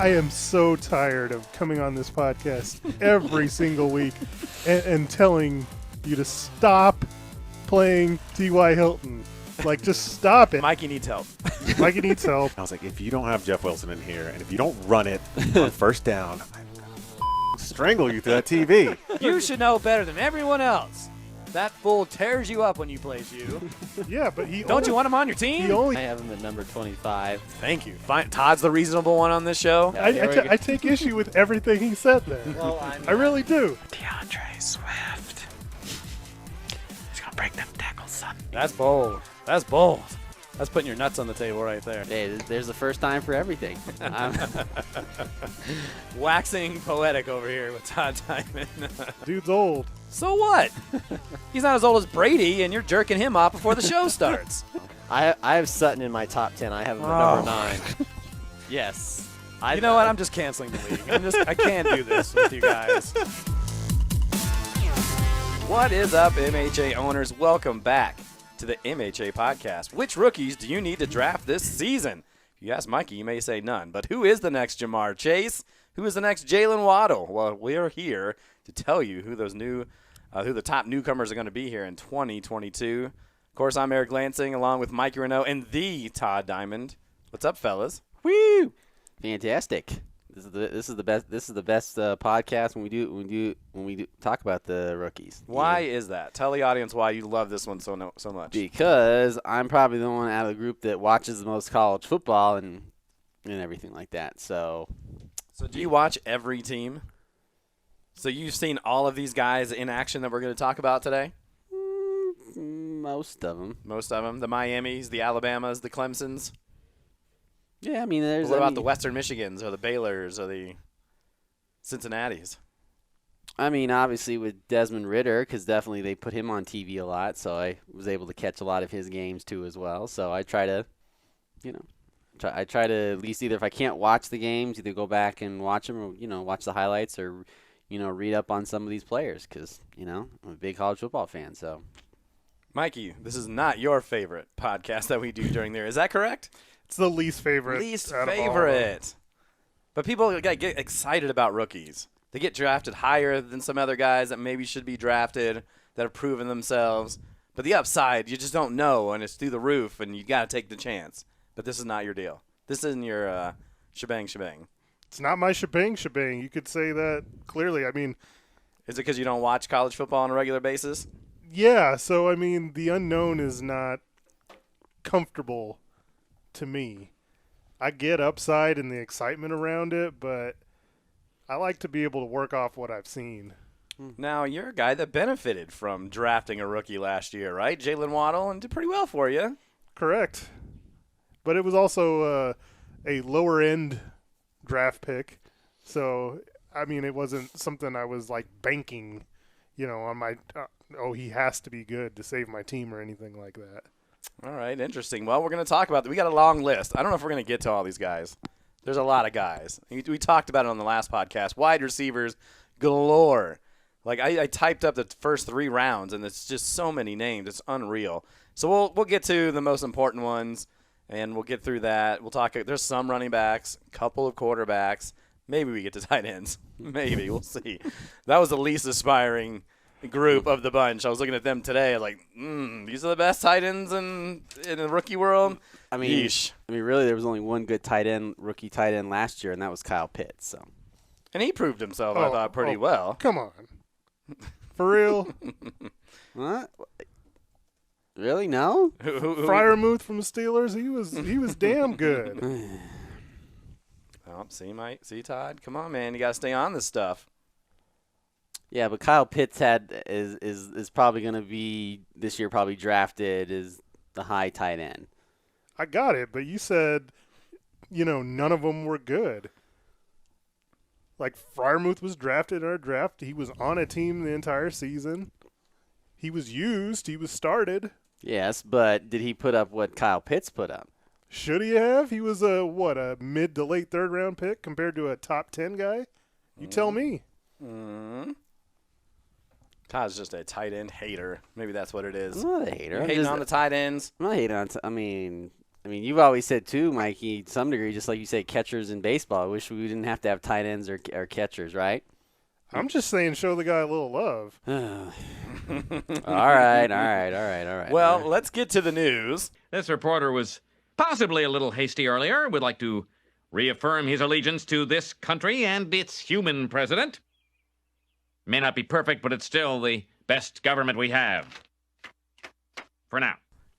I am so tired of coming on this podcast every single week and telling you to stop playing T.Y. Hilton. Like, just stop it. Mikey needs help. Mikey needs help. I was like, if you don't have Jeff Wilson in here, and if you don't run it on first down, I'm going to strangle you through that TV. You should know better than everyone else. That fool tears you up when you plays you. Yeah, but Don't you want him on your team? I have him at number 25. Thank you. Fine. Todd's the reasonable one on this show. I take issue with everything he said there. Well, I really do. DeAndre Swift. He's going to break them tackles, son. That's bold. That's bold. That's putting your nuts on the table right there. Hey, there's the first time for everything. Waxing poetic over here with Todd Diamond. Dude's old. So what? He's not as old as Brady, and you're jerking him off before the show starts. I have Sutton in my top 10. I have him at number 9. Yes. You know what? I'm just canceling the league. I can't do this with you guys. What is up, MHA owners? Welcome back to the MHA Podcast. Which rookies do you need to draft this season? If you ask Mikey, you may say none. But who is the next Jamar Chase? Who is the next Jalen Waddle? Well, we're here to tell you who the top newcomers are going to be here in 2022. Of course, I'm Eric Lansing, along with Mikey Renault and the Todd Diamond. What's up, fellas? Woo! Fantastic. This is the best podcast when we do talk about the rookies. Why is that? Tell the audience why you love this one so much. Because I'm probably the one out of the group that watches the most college football and everything like that. So do you watch every team? So you've seen all of these guys in action that we're going to talk about today? Most of them. Most of them. The Miamis, the Alabamas, the Clemsons. Yeah, I mean, there's. What about the Western Michigans or the Baylors or the Cincinnatis? I mean, obviously with Desmond Ridder, because definitely they put him on TV a lot, so I was able to catch a lot of his games too as well. So I try to, I try to at least either if I can't watch the games, either go back and watch them or watch the highlights or read up on some of these players because I'm a big college football fan. So, Mikey, this is not your favorite podcast that we do during there. Is that correct? It's the least favorite. Least favorite. But people get excited about rookies. They get drafted higher than some other guys that maybe should be drafted that have proven themselves. But the upside, you just don't know, and it's through the roof, and you got to take the chance. But this is not your deal. This isn't your shebang. It's not my shebang. You could say that clearly. I mean, is it because you don't watch college football on a regular basis? Yeah. So, I mean, the unknown is not comfortable to me. I get upside and the excitement around it, but I like to be able to work off what I've seen. Now, you're a guy that benefited from drafting a rookie last year, right? Jalen Waddle, and did pretty well for you. Correct. But it was also a lower-end draft pick. So, I mean, it wasn't something I was, like, banking, on my he has to be good to save my team or anything like that. All right, interesting. Well, we're going to talk about that. We got a long list. I don't know if we're going to get to all these guys. There's a lot of guys. We talked about it on the last podcast. Wide receivers galore. Like, I typed up the first 3 rounds, and it's just so many names. It's unreal. So we'll get to the most important ones, and we'll get through that. We'll talk. There's some running backs, a couple of quarterbacks. Maybe we get to tight ends. Maybe. We'll see. That was the least aspiring group of the bunch. I was looking at them today, like, these are the best tight ends in the rookie world. I mean, yeesh. Really, there was only one good rookie tight end last year, and that was Kyle Pitts. So, and he proved himself, I thought, pretty well. Come on, for real? What? Really? No. Freiermuth from the Steelers. He was damn good. Oh, see, Todd. Come on, man. You got to stay on this stuff. Yeah, but Kyle Pitts is probably going to be this year probably drafted as the high tight end. I got it, but you said, none of them were good. Like, Freiermuth was drafted in our draft. He was on a team the entire season. He was used. He was started. Yes, but did he put up what Kyle Pitts put up? Should he have? He was a mid to late third-round pick compared to a top 10 guy? You tell me. Todd's just a tight end hater. Maybe that's what it is. I'm not a hater. You're hating on the tight ends. I'm not hating on. I mean, you've always said too, Mikey, to some degree, just like you say, catchers in baseball. I wish we didn't have to have tight ends or catchers, right? I'm just saying, show the guy a little love. all right. Well, let's get to the news. This reporter was possibly a little hasty earlier. Would like to reaffirm his allegiance to this country and its human president. May not be perfect, but it's still the best government we have. For now.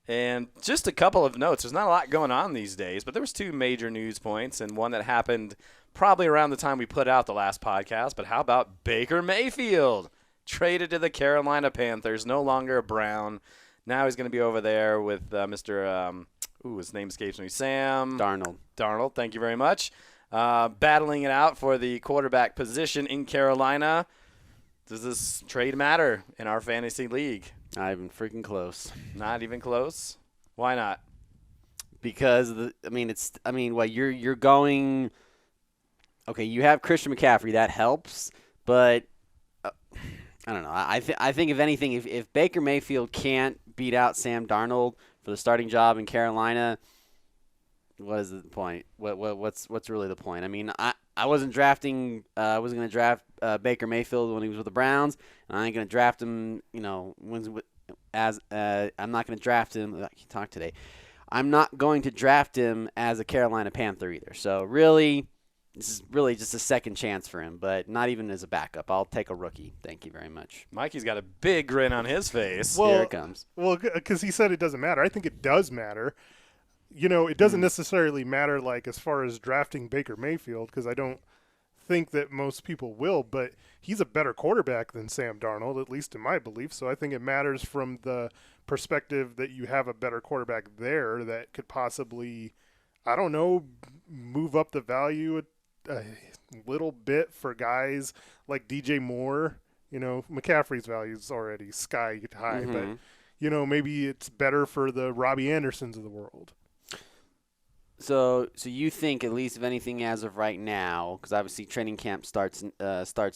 And just a couple of notes. There's not a lot going on these days, but there was 2 major news points and one that happened probably around the time we put out the last podcast. But how about Baker Mayfield? Traded to the Carolina Panthers, no longer a Brown. Now he's going to be over there with Mr. His name escapes me. Sam Darnold, thank you very much. Battling it out for the quarterback position in Carolina. Does this trade matter in our fantasy league? Not even freaking close. Not even close? Why not? Because you're going. Okay, you have Christian McCaffrey, that helps, but I don't know. I think if anything, if Baker Mayfield can't beat out Sam Darnold for the starting job in Carolina, what is the point? What's really the point? I mean, I wasn't drafting. I wasn't going to draft Baker Mayfield when he was with the Browns, and I ain't going to draft him. I'm not going to draft him. I can talk today. I'm not going to draft him as a Carolina Panther either. So really, this is really just a second chance for him, but not even as a backup. I'll take a rookie. Thank you very much. Mikey's got a big grin on his face. Well, Here it comes. Well, because he said it doesn't matter. I think it does matter. It doesn't necessarily matter, like, as far as drafting Baker Mayfield, because I don't think that most people will, but he's a better quarterback than Sam Darnold, at least in my belief. So I think it matters from the perspective that you have a better quarterback there that could possibly, I don't know, move up the value a little bit for guys like DJ Moore. McCaffrey's value is already sky high, but, maybe it's better for the Robbie Andersons of the world. So you think, at least if anything, as of right now, because obviously training camp starts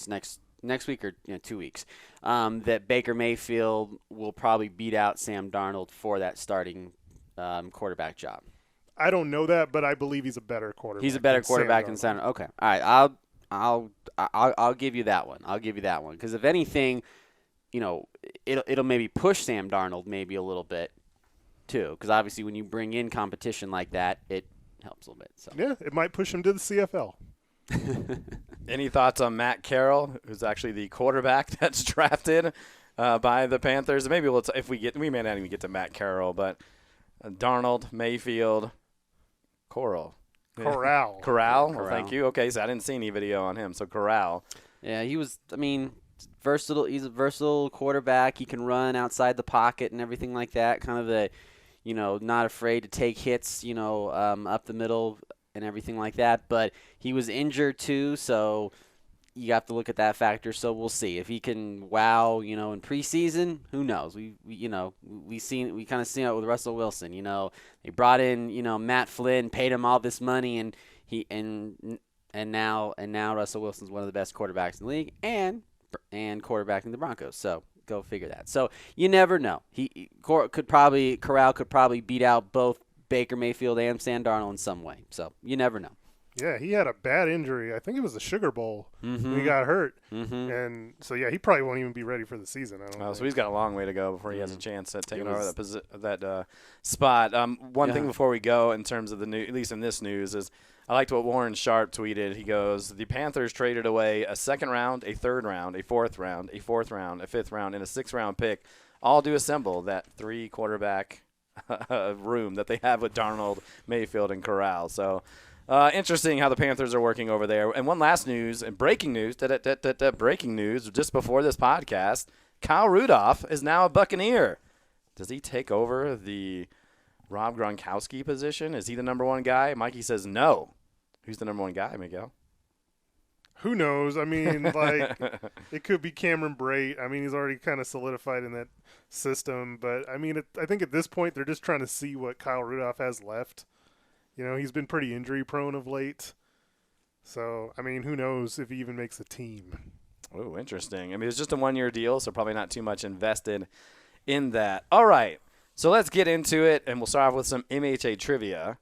next week or 2 weeks, that Baker Mayfield will probably beat out Sam Darnold for that starting quarterback job. I don't know that, but I believe he's a better quarterback. He's a better quarterback than Sam Darnold. Okay, all right. I'll give you that one. Because if anything, it'll maybe push Sam Darnold maybe a little bit too. Because obviously when you bring in competition like that, it helps a little bit. So yeah, it might push him to the CFL. Any thoughts on Matt Carroll, who's actually the quarterback that's drafted by the Panthers? Maybe we may not even get to Matt Carroll, but Darnold, Mayfield, Corral. Well, thank you. Okay, so I didn't see any video on him. So Corral. Yeah, he was. I mean, versatile. He's a versatile quarterback. He can run outside the pocket and everything like that. Kind of a, not afraid to take hits. Up the middle and everything like that. But he was injured too, so you have to look at that factor. So we'll see if he can wow. In preseason, who knows? We kind of seen it with Russell Wilson. They brought in Matt Flynn, paid him all this money, and now Russell Wilson's one of the best quarterbacks in the league and quarterbacking the Broncos. So go figure that. So you never know. Corral could probably beat out both Baker Mayfield and Sam Darnold in some way. So you never know. Yeah, he had a bad injury. I think it was the Sugar Bowl when he got hurt. And so, yeah, he probably won't even be ready for the season. I don't know. So he's got a long way to go before he has a chance at taking over that spot. One thing before we go in terms of the new, at least in this news, is I liked what Warren Sharp tweeted. He goes, the Panthers traded away a second round, a third round, a fourth round, a fourth round, a fifth round, and a sixth round pick, all to assemble that 3 quarterback room that they have with Darnold, Mayfield, and Corral. So interesting how the Panthers are working over there. And one last news, and breaking news just before this podcast, Kyle Rudolph is now a Buccaneer. Does he take over the Rob Gronkowski position? Is he the number one guy? Mikey says no. Who's the number one guy, Miguel? Who knows? I mean, it could be Cameron Brate. I mean, he's already kind of solidified in that system. But, I mean, I think at this point they're just trying to see what Kyle Rudolph has left. He's been pretty injury-prone of late. So, I mean, who knows if he even makes a team. Oh, interesting. I mean, it's just a one-year deal, so probably not too much invested in that. All right. So let's get into it, and we'll start off with some MHA trivia.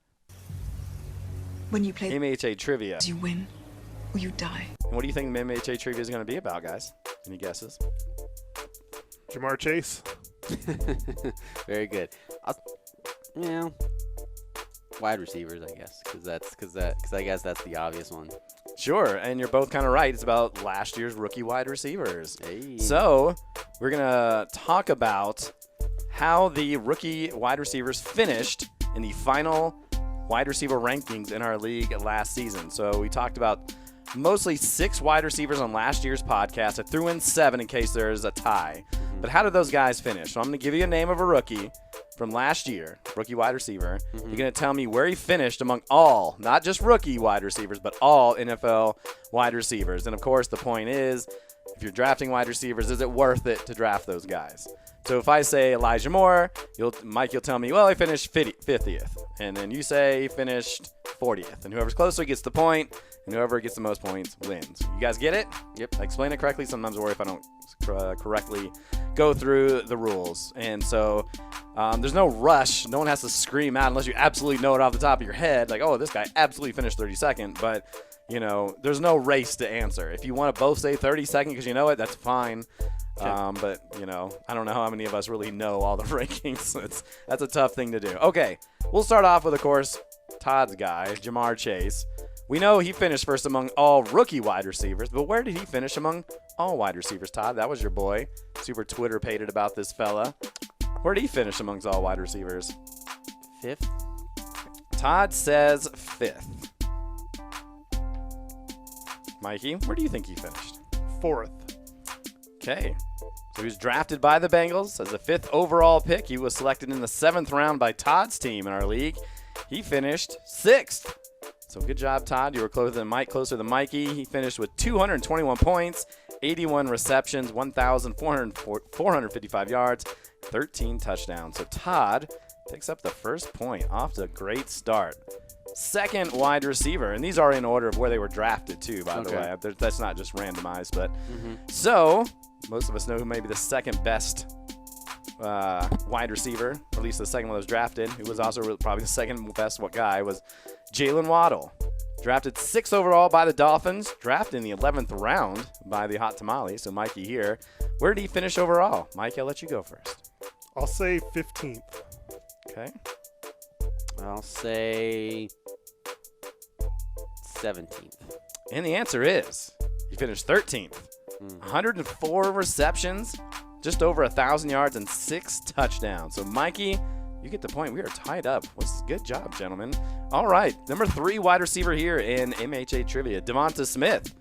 When you play, MHA trivia. you win or you die. And what do you think the MHA trivia is going to be about, guys? Any guesses? Jamar Chase. Very good. Wide receivers, I guess, because I guess that's the obvious one. Sure, and you're both kind of right. It's about last year's rookie wide receivers. Hey. So we're going to talk about how the rookie wide receivers finished in the final wide receiver rankings in our league last season. So we talked about mostly 6 wide receivers on last year's podcast. I threw in 7 in case there's a tie. But how did those guys finish? So I'm going to give you a name of a rookie from last year, rookie wide receiver. You're going to tell me where he finished among all, not just rookie wide receivers, but all NFL wide receivers. And, of course, the point is, if you're drafting wide receivers, is it worth it to draft those guys? So if I say Elijah Moore, Mike, you'll tell me, well, he finished 50th. And then you say he finished 40th. And whoever's closer gets the point, and whoever gets the most points wins. You guys get it? Yep. I explain it correctly. Sometimes I worry if I don't correctly go through the rules. And so there's no rush. No one has to scream out unless you absolutely know it off the top of your head. Like, oh, this guy absolutely finished 32nd. But, there's no race to answer. If you want to both say 32nd because you know it, that's fine. But, I don't know how many of us really know all the rankings. That's a tough thing to do. Okay, we'll start off with, of course, Todd's guy, Jamar Chase. We know he finished first among all rookie wide receivers, but where did he finish among all wide receivers, Todd? That was your boy. Super Twitter-pated about this fella. Where did he finish amongst all wide receivers? 5th. Todd says 5th. Mikey, where do you think he finished? 4th. Okay. So he was drafted by the Bengals as a 5th overall pick. He was selected in the 7th round by Todd's team in our league. He finished 6th. So good job, Todd. You were closer than Mikey. He finished with 221 points, 81 receptions, 1,455 yards, 13 touchdowns. So Todd picks up the first point off to a great start. Second wide receiver, and these are in order of where they were drafted too, by the way. That's not just randomized, but so most of us know who may be the second best wide receiver, or at least the second one that was drafted, who was also probably the second best guy, was Jalen Waddle. Drafted 6th overall by the Dolphins, drafted in the 11th round by the Hot Tamale. So Mikey here, where did he finish overall? Mike, I'll let you go first. I'll say 15th. Okay. I'll say 17th. And the answer is he finished 13th. 104 receptions, just over 1,000 yards, and 6 touchdowns. So, Mikey, you get the point. We are tied up. Good job, gentlemen. All right, number 3 wide receiver here in MHA Trivia, Devonta Smith.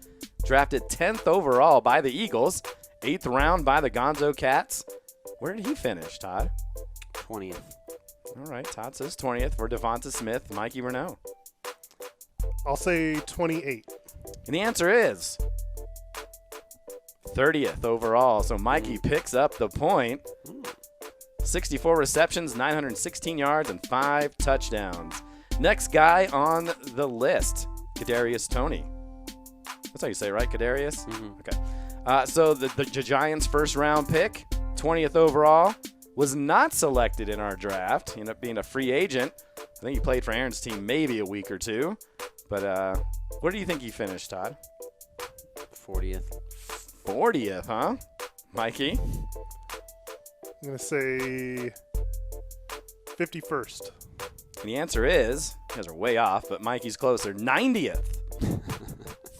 Drafted 10th overall by the Eagles, 8th round by the Gonzo Cats. Where did he finish, Todd? 20th. All right, Todd says 20th for Devonta Smith. Mikey Renault. I'll say 28. And the answer is 30th overall. So Mikey picks up the point. 64 receptions, 916 yards, and 5 touchdowns. Next guy on the list, Kadarius Toney. That's how you say it, right? Kadarius? Okay. So the Giants' first-round pick, 20th overall, was not selected in our draft. He ended up being a free agent. I think he played for Aaron's team maybe a week or two. But where do you think he finished, Todd? 40th. 40th, huh? Mikey? I'm going to say 51st. And the answer is, you guys are way off, but Mikey's closer, 90th.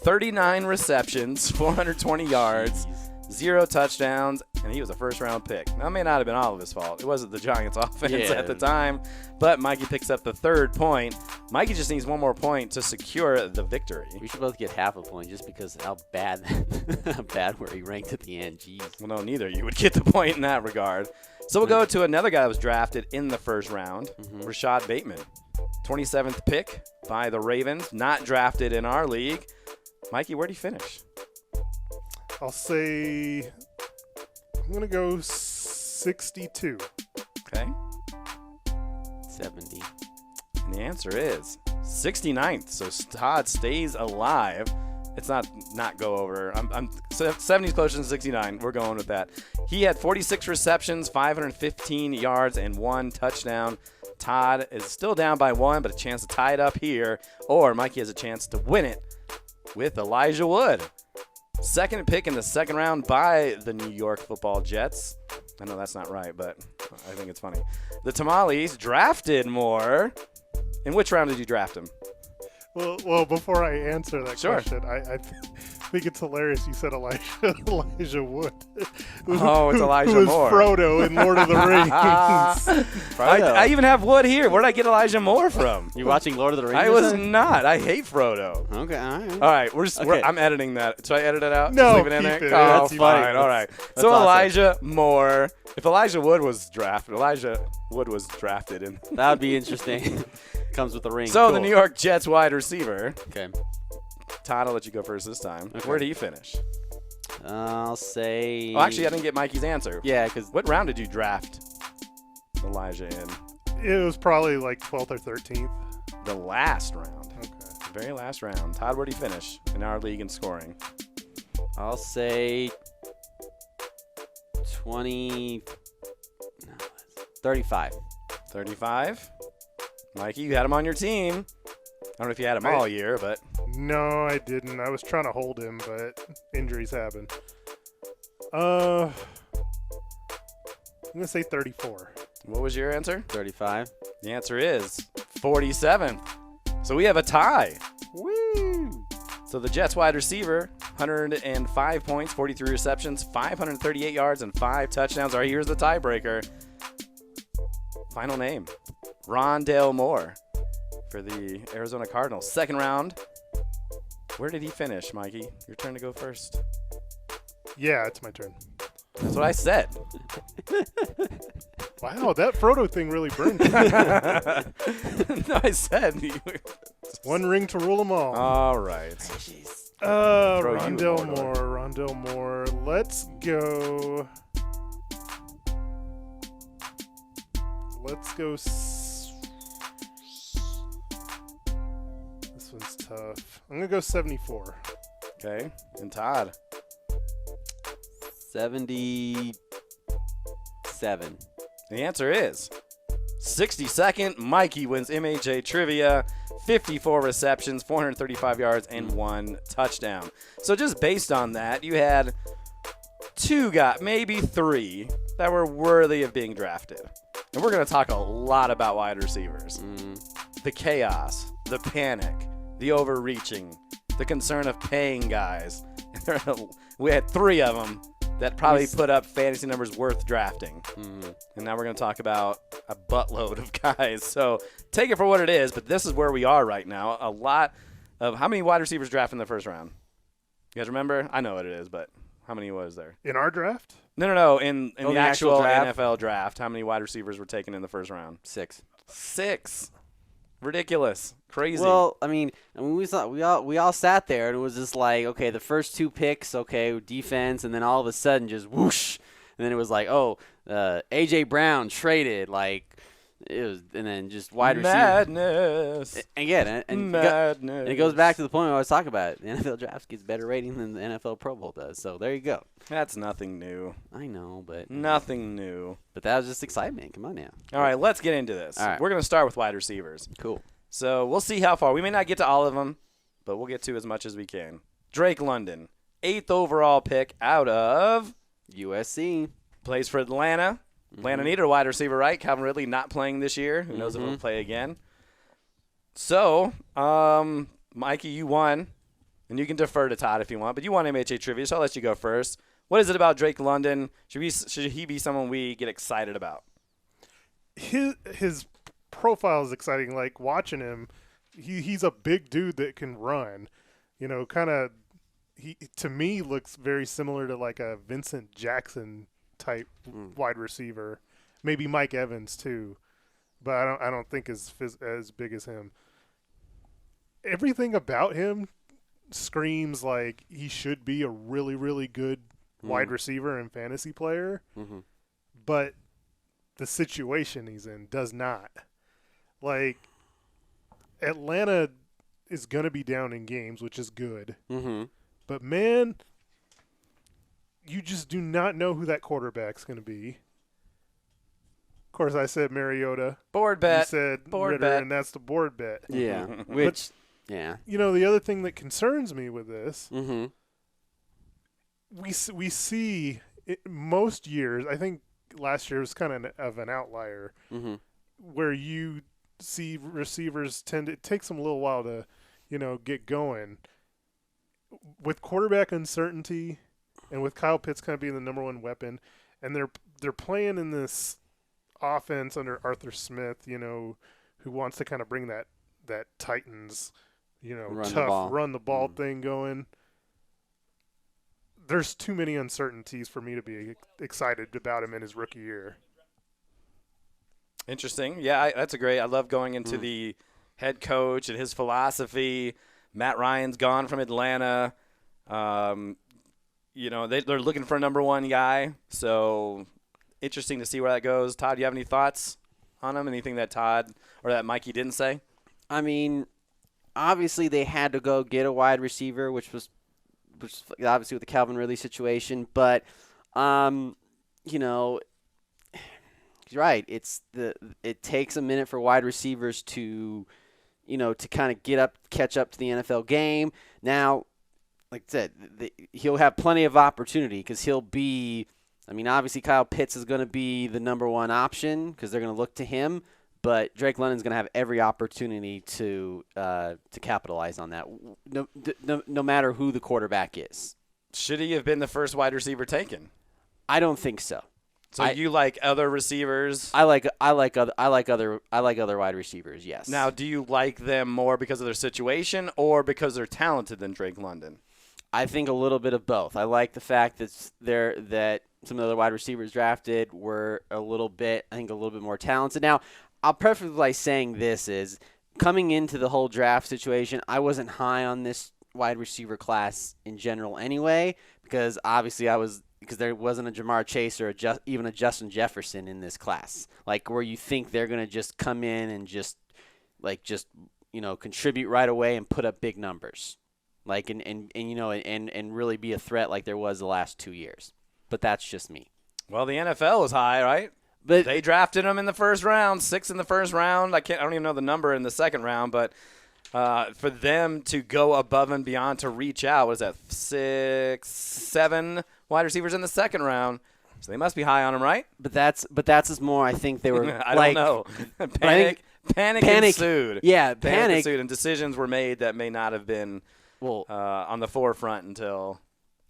39 receptions, 420 yards, 0 touchdowns, and he was a first-round pick. Now, it may not have been all of his fault. It wasn't the Giants' offense at the time, but Mikey picks up the 3rd point. Mikey just needs one more point to secure the victory. We should both get half a point just because how bad where he ranked at the end. Jeez. Well, no, neither. You would get the point in that regard. So we'll go to another guy that was drafted in the first round, Rashad Bateman. 27th pick by the Ravens, not drafted in our league. Mikey, where'd he finish? I'll say I'm going to go 62. Okay. 70. And the answer is 69th. So Todd stays alive. It's not go over. I'm 70's closer than 69. We're going with that. He had 46 receptions, 515 yards, and 1 touchdown. Todd is still down by 1, but a chance to tie it up here. Or Mikey has a chance to win it with Elijah Wood. Second pick in the second round by the New York Football Jets. I know that's not right, but I think it's funny. The Tamales drafted more. In which round did you draft him? Well, before I answer that Sure. question, I think it's hilarious you said Elijah Wood. Oh, it's Elijah who was Moore. Frodo in Lord of the Rings. I even have Wood here. Where did I get Elijah Moore from? You watching Lord of the Rings? I or was something? not. I hate Frodo. Okay, all right. All right, Okay. I'm editing that. Should I edit it out? No, Just leave it in keep there? it. Oh, That's fine. funny. All right. That's So awesome. Elijah Moore. If Elijah Wood was drafted, Elijah Wood was drafted in. That would be interesting. Comes with the ring. So Cool. the New York Jets wide receiver. Okay. Todd, I'll let you go first this time. Okay. Where did he finish? I'll say. Oh, actually, I didn't get Mikey's answer. Yeah, because What round did you draft Elijah in? It was probably like 12th or 13th. The last round. Okay. The very last round. Todd, where did he finish in our league in scoring? I'll say 35. 35. Mikey, you had him on your team. I don't know if you had him all year, but No, I didn't. I was trying to hold him, but injuries happen. I'm gonna say 34. what was your answer? 35. The answer is 47. So we have a tie. Woo! So the Jets wide receiver, 105 points, 43 receptions, 538 yards, and 5 touchdowns. All right, here's the tiebreaker. Final name, Rondale Moore for the Arizona Cardinals. Second round. Where did he finish, Mikey? Your turn to go first. Yeah, it's my turn. That's what I said. Wow, that Frodo thing really burned me. No, I said. One ring to rule them all. All right. throw you in Rondale order. Rondale Moore. Let's go. This one's tough. I'm gonna go 74. Okay. And Todd. 77. The answer is 62nd. Mikey wins MHA Trivia. 54 receptions, 435 yards, and 1 touchdown. So just based on that, you had 2 guys, maybe 3, that were worthy of being drafted. And we're going to talk a lot about wide receivers. The chaos, the panic, the overreaching, the concern of paying guys. We had 3 of them that probably put up fantasy numbers worth drafting. And now we're going to talk about a buttload of guys. So take it for what it is, but this is where we are right now. A lot of – how many wide receivers drafted in the first round? You guys remember? I know what it is, but how many was there? In our draft? No. In the actual draft? NFL draft, how many wide receivers were taken in the first round? 6. 6. Ridiculous. Crazy. Well, I mean, we all sat there and it was just like, okay, the first 2 picks, okay, defense, and then all of a sudden just whoosh, and then it was like, oh, AJ Brown traded, like it was, and then just wide receiver. Madness. Again, Madness. and it goes back to the point I was talking about. The NFL draft gets better rating than the NFL Pro Bowl does. So there you go. That's nothing new. I know, but Nothing new. But that was just excitement. Come on now. All right, let's get into this. All right. We're going to start with wide receivers. Cool. So we'll see how far. We may not get to all of them, but we'll get to as much as we can. Drake London, 8th overall pick out of USC. plays for Atlanta. Atlanta needed a wide receiver, right? Calvin Ridley not playing this year. Who knows if he'll play again. So, Mikey, you won, and you can defer to Todd if you want, but you won MHA Trivia, so I'll let you go first. What is it about Drake London? Should he be someone we get excited about? His profile is exciting. Like watching him, he's a big dude that can run. You know, kind of. He to me looks very similar to like a Vincent Jackson type wide receiver, maybe Mike Evans too, but I don't think as big as him. Everything about him screams like he should be a really, really good wide receiver and fantasy player, but the situation he's in does not. Like, Atlanta is going to be down in games, which is good. But, man, you just do not know who that quarterback's going to be. Of course, I said Mariota. Board You bet. said Board Ritter, bet. and that's the board bet. Yeah. Which, yeah. You know, the other thing that concerns me with this, Mm-hmm. we see most years, I think last year was kind of an outlier, Mm-hmm. where you see receivers it takes them a little while to, get going. With quarterback uncertainty and with Kyle Pitts kind of being the number one weapon, and they're playing in this offense under Arthur Smith, who wants to kind of bring that Titans, run the ball thing going. There's too many uncertainties for me to be excited about him in his rookie year. Interesting. Yeah, that's a great. I love going into the head coach and his philosophy. Matt Ryan's gone from Atlanta. They're looking for a number one guy. So interesting to see where that goes. Todd, do you have any thoughts on him? Anything that Todd or that Mikey didn't say? I mean, obviously they had to go get a wide receiver, which was obviously with the Calvin Ridley situation. But, you're right. It takes a minute for wide receivers to kind of catch up to the NFL game. Now, like I said, he'll have plenty of opportunity because he'll be. I mean, obviously Kyle Pitts is going to be the number one option because they're going to look to him. But Drake London's going to have every opportunity to capitalize on that, no matter who the quarterback is. Should he have been the first wide receiver taken? I don't think so. So you like other receivers? I like other wide receivers. Yes. Now, do you like them more because of their situation or because they're talented than Drake London? I think a little bit of both. I like the fact that some of the other wide receivers drafted were a little bit more talented. Now, I'll preface by saying this is coming into the whole draft situation, I wasn't high on this wide receiver class in general anyway, because obviously because there wasn't a Jamar Chase or even a Justin Jefferson in this class, like where you think they're going to just come in and just contribute right away and put up big numbers, like and really be a threat like there was the last 2 years. But that's just me. Well, the NFL was high, right? But they drafted him in the first round, 6 in the first round. I don't even know the number in the second round, but for them to go above and beyond to reach out, what is that, 6, 7 wide receivers in the second round? So they must be high on him, right? But that's as more. I think they were. I don't know. Panic ensued. Yeah, panic ensued, and decisions were made that may not have been on the forefront until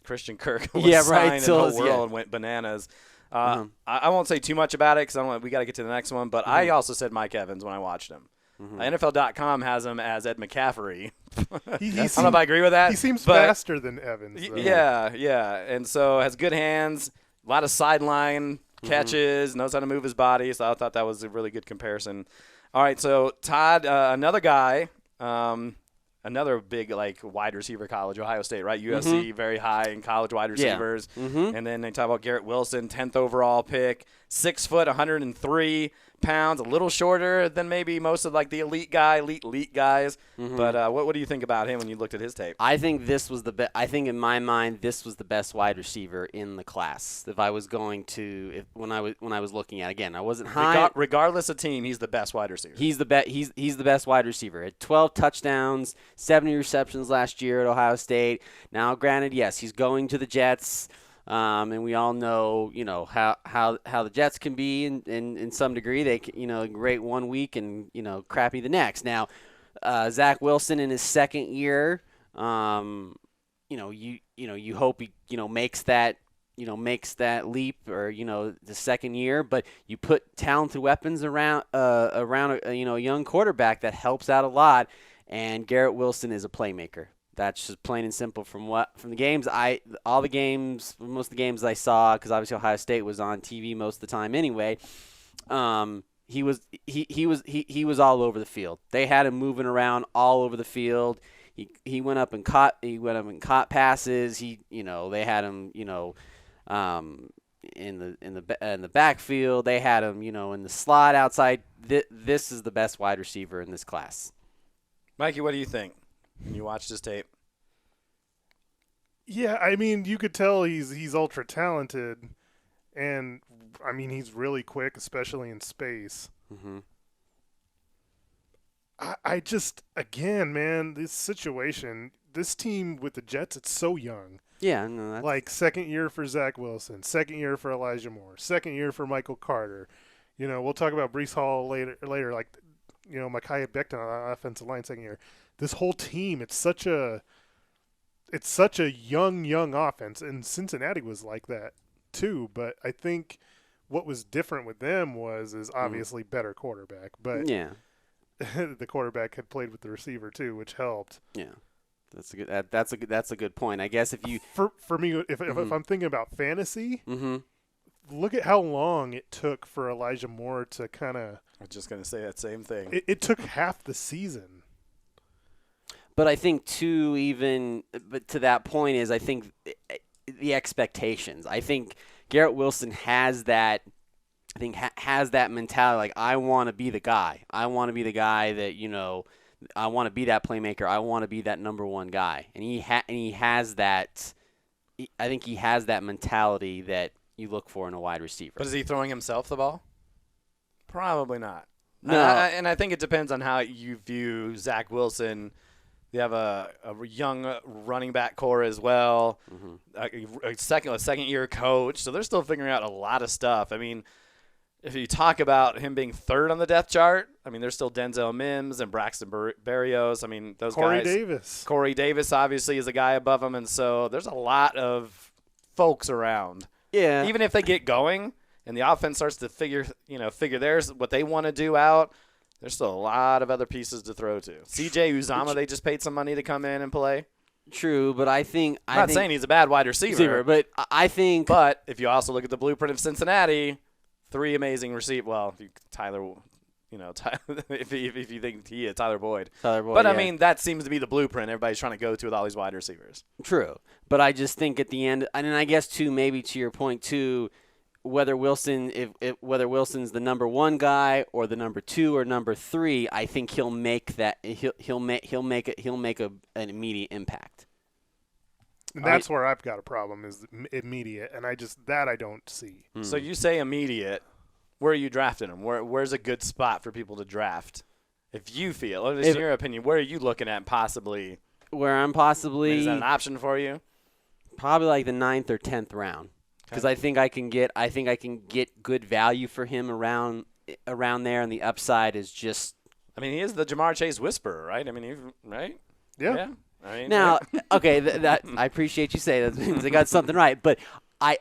Christian Kirk was signed and the whole world went bananas. I won't say too much about it because we got to get to the next one. But I also said Mike Evans when I watched him. NFL.com has him as Ed McCaffrey. I don't know if I agree with that. He seems faster than Evans. Though. Yeah. And so has good hands, a lot of sideline catches, knows how to move his body. So I thought that was a really good comparison. All right, so Todd, another guy, another big wide receiver college, Ohio State, right? USC, very high in college wide receivers. And then they talk about Garrett Wilson, 10th overall pick, 6 foot, 103 pounds, a little shorter than maybe most of the elite guys. But what do you think about him when you looked at his tape? I think this was the best. I think in my mind this was the best wide receiver in the class. If I was going to, when I was looking at it. Again, I wasn't high. Regardless of team, he's the best wide receiver. He's the best wide receiver. Had 12 touchdowns, 70 receptions last year at Ohio State. Now, granted, yes, he's going to the Jets. And we all know, how the Jets can be in some degree. They can, great one week and, crappy the next. Now, Zach Wilson in his second year, you hope he, makes that leap or, the second year, but you put talented weapons around a young quarterback that helps out a lot. And Garrett Wilson is a playmaker. That's just plain and simple from the games most of the games I saw, because obviously Ohio State was on TV most of the time anyway. He was all over the field. They had him moving around all over the field. He went up and caught passes. They had him in the backfield. They had him in the slot outside. This is the best wide receiver in this class. Mikey, what do you think when you watched his tape? Yeah, I mean, you could tell he's ultra talented, and I mean he's really quick, especially in space. Mm-hmm. I just, again, man, this situation, this team with the Jets, it's so young. Yeah, no, that's, Like second year for Zach Wilson, second year for Elijah Moore, second year for Michael Carter. You know, we'll talk about Brees Hall later. Like, you know, Micaiah Becton on the offensive line second year. This whole team, it's such a young offense, and Cincinnati was like that too. But I think what was different with them is obviously better quarterback, but yeah, the quarterback had played with the receiver too, which helped. yeah. That's a good point. I guess if you For me, if I'm thinking about fantasy, mm-hmm. look at how long it took for Elijah Moore to kind of. I was just gonna say that same thing. It took half the season. But I think but to that point is I think the expectations. I think Garrett Wilson has that. I think has that mentality. Like, I want to be the guy. I want to be the guy that, you know, I want to be that playmaker. I want to be that number one guy. And he has that. I think he has that mentality that you look for in a wide receiver. But is he throwing himself the ball? Probably not. No. And I think it depends on how you view Zach Wilson. You have a young running back core as well, a second year coach, so they're still figuring out a lot of stuff. I mean, if you talk about him being third on the depth chart, I mean, there's still Denzel Mims and Braxton Berrios. I mean, those guys. Corey Davis obviously is a guy above him, and so there's a lot of folks around. Yeah. Even if they get going and the offense starts to figure theirs, what they want to do out, there's still a lot of other pieces to throw to. CJ Uzomah, they just paid some money to come in and play. True, but I think I'm not saying he's a bad wide receiver, but I think. But if you also look at the blueprint of Cincinnati, three amazing receivers. Well, Tyler, you know, if you think he is Tyler Boyd. But, I mean, that seems to be the blueprint everybody's trying to go to with all these wide receivers. True. But I just think at the end, and I guess, too, maybe to your point, too, whether Wilson's the number one guy or the number two or number three, I think he'll make that he'll make an immediate impact. And that's where I've got a problem is immediate, and I don't see. So you say immediate. Where are you drafting him? Where's a good spot for people to draft? If you feel, or in your opinion, where are you looking at possibly? Where I'm possibly is that an option for you? Probably like the 9th or 10th round. Because I think I can get good value for him around there, and the upside is just. I mean, he is the Jamar Chase whisperer, right? I mean, right? Yeah. I mean, now, okay, that I appreciate you saying that means I got something right, but I'm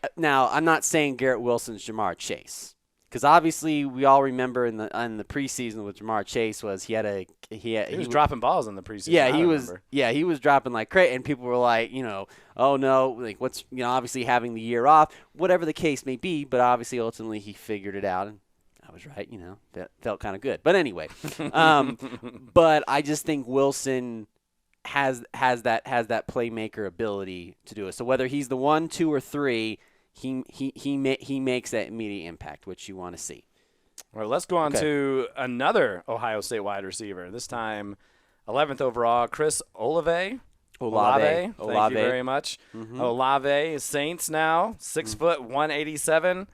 not saying Garrett Wilson's Jamar Chase, because obviously we all remember in the preseason with Jamar Chase was he was dropping balls in the preseason. Yeah, he was dropping like crazy, and people were like, you know, oh no, like what's, you know, obviously having the year off, whatever the case may be, but obviously ultimately he figured it out, and I was right, you know, that felt kind of good. But anyway, but I just think Wilson has that playmaker ability to do it. So whether he's the 1, 2, or 3, he makes that immediate impact, which you want to see. All right, let's go on to another Ohio State wide receiver. This time, 11th overall, Chris Olave. Thank you very much. Mm-hmm. Olave is Saints now, 6 foot, 187.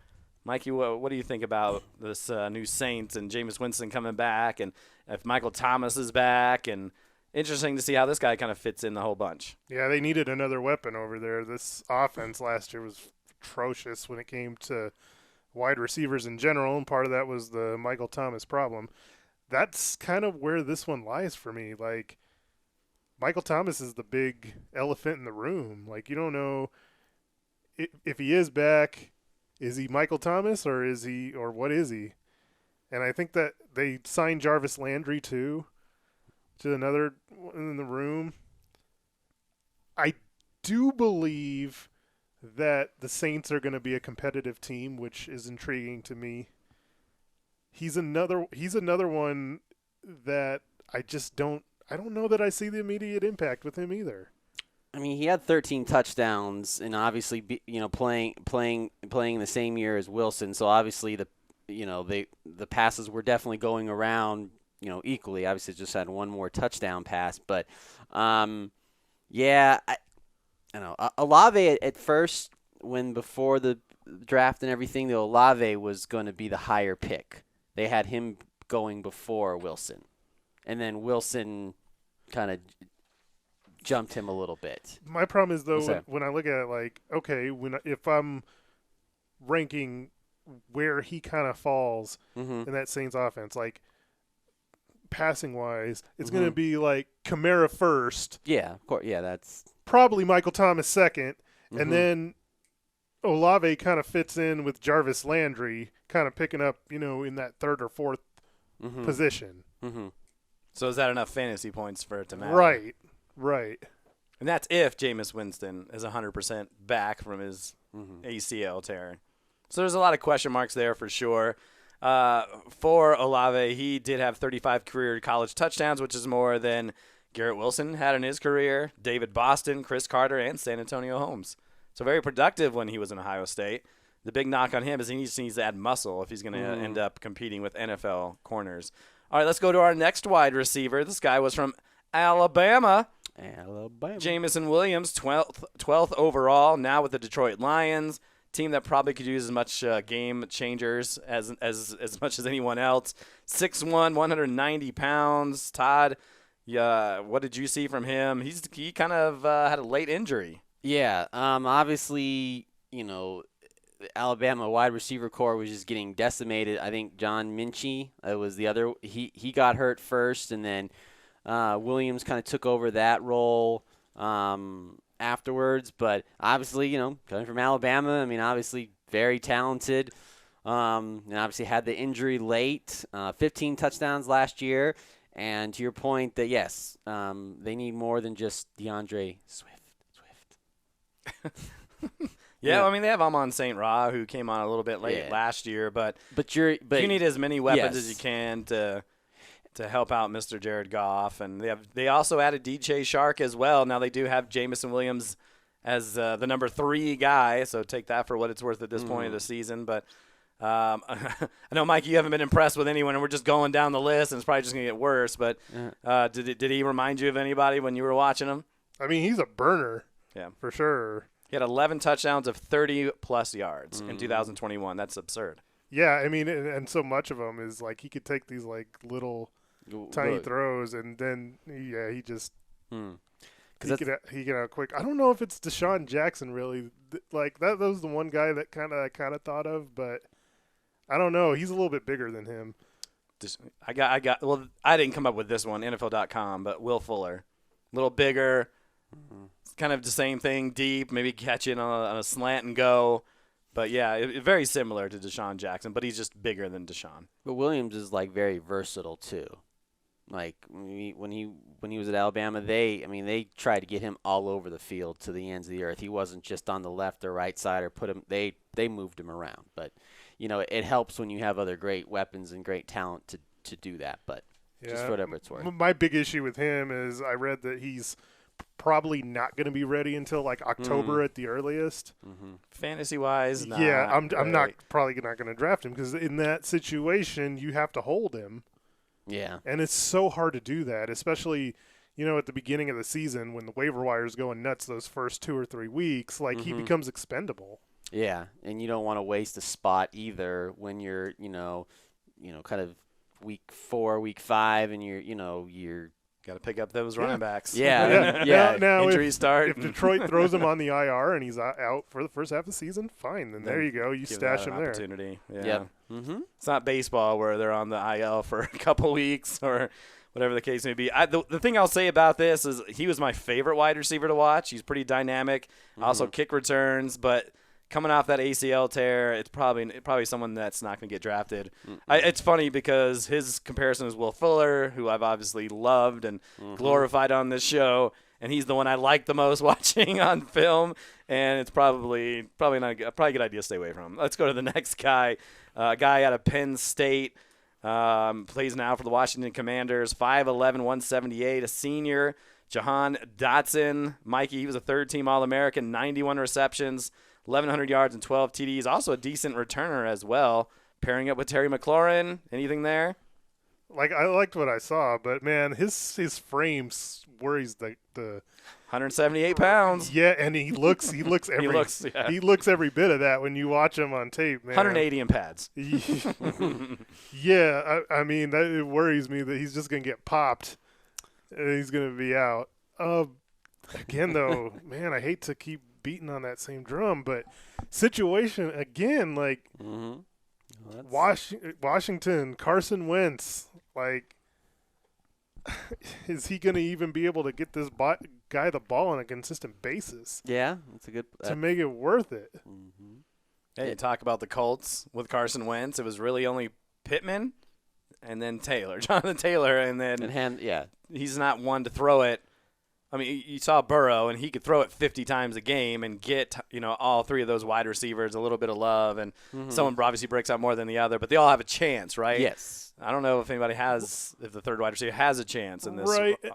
Mikey, what do you think about this new Saints and Jameis Winston coming back, and if Michael Thomas is back, and interesting to see how this guy kind of fits in the whole bunch. Yeah, they needed another weapon over there. This offense last year was atrocious when it came to wide receivers in general, and part of that was the Michael Thomas problem. That's kind of where this one lies for me. Like, Michael Thomas is the big elephant in the room. Like, you don't know if he is back, is he Michael Thomas or what is he? And I think that they signed Jarvis Landry too to another in the room. I do believe that the Saints are going to be a competitive team, which is intriguing to me. He's another one that I don't know that I see the immediate impact with him either. I mean, he had 13 touchdowns, and obviously, playing the same year as Wilson. So obviously, the passes were definitely going around, equally. Obviously, just had one more touchdown pass, but yeah, I don't know. Olave at first, before the draft and everything, the Olave was going to be the higher pick. They had him going before Wilson, and then Wilson kind of jumped him a little bit. My problem is, though, What's that? when I look at it, like, okay, if I'm ranking where he kind of falls in that Saints offense, like, passing-wise, it's going to be, like, Kamara first. Yeah, of course. Yeah, that's Probably Michael Thomas second, and then Olave kind of fits in with Jarvis Landry, kind of picking up, in that third or fourth position. So is that enough fantasy points for it to matter? Right. And that's if Jameis Winston is 100% back from his ACL tear. So there's a lot of question marks there for sure. For Olave, he did have 35 career college touchdowns, which is more than Garrett Wilson had in his career, David Boston, Chris Carter, and San Antonio Holmes. So very productive when he was in Ohio State. The big knock on him is he just needs to add muscle if he's going to end up competing with NFL corners. All right, let's go to our next wide receiver. This guy was from Alabama. Jamison Williams, 12th overall, now with the Detroit Lions, team that probably could use as much game changers as much as anyone else. 6'1", 190 pounds. Todd, what did you see from him? He kind of had a late injury. Yeah, obviously, Alabama wide receiver core was just getting decimated. I think John Minchie was the other. He got hurt first, and then Williams kind of took over that role afterwards. But obviously, coming from Alabama, I mean, obviously very talented, and obviously had the injury late. 15 touchdowns last year. And to your point that, yes, they need more than just DeAndre Swift. Yeah, I mean, they have Amon St. Ra, who came on a little bit late last year, but you need as many weapons as you can to help out Mr. Jared Goff, and they also added DJ Shark as well. Now they do have Jamison Williams as the number 3 guy, so take that for what it's worth at this point of the season. But I know, Mike, you haven't been impressed with anyone, and we're just going down the list, and it's probably just going to get worse. But did he remind you of anybody when you were watching him? I mean, he's a burner. Yeah, for sure. He had 11 touchdowns of 30-plus yards in 2021. That's absurd. Yeah, I mean, and so much of them is like he could take these like little tiny throws, and then he just he get out quick. I don't know if it's Deshaun Jackson really. Like that was the one guy that kind of thought of, but I don't know. He's a little bit bigger than him. I got. Well, I didn't come up with this one, NFL.com, but Will Fuller, a little bigger. Kind of the same thing, deep, maybe catch it on a slant and go. But, yeah, very similar to Deshaun Jackson, but he's just bigger than Deshaun. But Williams is, like, very versatile, too. Like, when he was at Alabama, they tried to get him all over the field to the ends of the earth. He wasn't just on the left or right side or put him – they moved him around. But, it helps when you have other great weapons and great talent to do that. But just for whatever it's worth. My big issue with him is I read that he's – probably not going to be ready until like October at the earliest. Fantasy wise, I'm probably not going to draft him because in that situation you have to hold him. Yeah, and it's so hard to do that, especially at the beginning of the season when the waiver wire is going nuts those first 2 or 3 weeks. Like he becomes expendable. Yeah, and you don't want to waste a spot either when you're kind of week 4, week 5, and you're got to pick up those running backs. Yeah. Now injuries start. If Detroit throws him on the IR and he's out for the first half of the season, fine. Then there you go. You stash him there. Opportunity. Yeah. Yep. It's not baseball where they're on the IL for a couple weeks or whatever the case may be. The thing I'll say about this is he was my favorite wide receiver to watch. He's pretty dynamic. Also kick returns, but coming off that ACL tear, it's probably someone that's not going to get drafted. It's funny because his comparison is Will Fuller, who I've obviously loved and glorified on this show, and he's the one I like the most watching on film. And it's probably a good idea to stay away from him. Let's go to the next guy, a guy out of Penn State, plays now for the Washington Commanders, 5'11", 178, a senior. Jahan Dotson, Mikey, he was a third-team All-American, 91 receptions. 1,100 yards and 12 TDs. Also a decent returner as well. Pairing up with Terry McLaurin. Anything there? Like I liked what I saw, but man, his frame worries the 178 pounds. yeah, and he looks every yeah. he looks every bit of that when you watch him on tape, man. 180 in pads. Yeah, I mean it worries me that he's just gonna get popped and he's gonna be out. Again though, man, I hate to keep beating on that same drum, but situation again, like Washington, Carson Wentz, like, is he gonna even be able to get this guy the ball on a consistent basis? Yeah, that's a good to make it worth it. Hey, you talk about the Colts with Carson Wentz. It was really only Pittman and then Jonathan Taylor, and then he's not one to throw it. I mean, you saw Burrow, and he could throw it 50 times a game and get, all three of those wide receivers a little bit of love, and someone obviously breaks out more than the other, but they all have a chance, right? Yes. I don't know if if the third wide receiver has a chance in this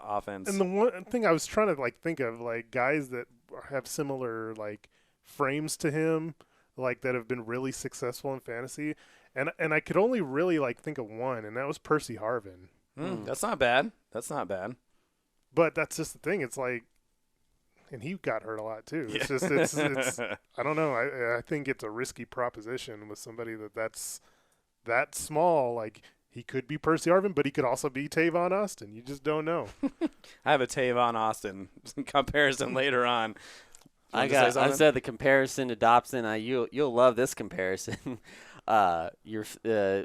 offense. And the one thing I was trying to think of, guys that have similar frames to him, that have been really successful in fantasy, and I could only really think of one, and that was Percy Harvin. That's not bad. That's not bad. But that's just the thing. It's and he got hurt a lot too. It's just, it's I don't know. I think it's a risky proposition with somebody that's that small. He could be Percy Harvin, but he could also be Tavon Austin. You just don't know. I have a Tavon Austin comparison later on. I said the comparison to Dobson. You'll love this comparison. Your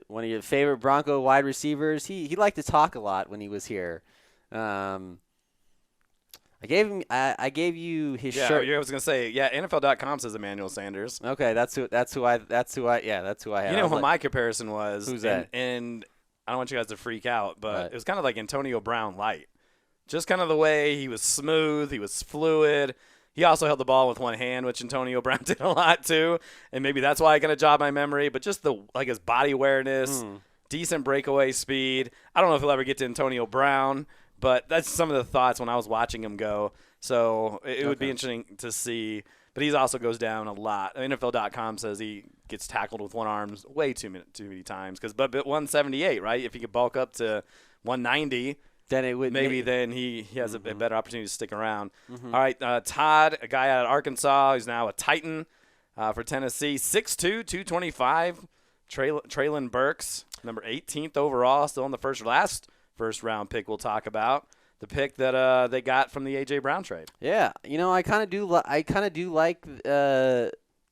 one of your favorite Bronco wide receivers. He liked to talk a lot when he was here. I gave you his shirt. Yeah, I was gonna say, NFL.com says Emmanuel Sanders. Okay, that's who I have. You know who my comparison was? Who's that? And I don't want you guys to freak out, but it was kind of like Antonio Brown light. Just kind of the way he was smooth, he was fluid. He also held the ball with one hand, which Antonio Brown did a lot too, and maybe that's why I kind of jogged my memory. But just his body awareness, decent breakaway speed. I don't know if he'll ever get to Antonio Brown. But that's some of the thoughts when I was watching him go. So it would be interesting to see. But he also goes down a lot. NFL.com says he gets tackled with one arm way too many times. But 178, right? If he could bulk up to 190, then it would then he has a better opportunity to stick around. All right, Todd, a guy out of Arkansas, who's now a Titan for Tennessee, 6'2", 225. Traylon Burks, number 18th overall, still in the first round pick we'll talk about. The pick that they got from the A.J. Brown trade. Yeah, I kind of do like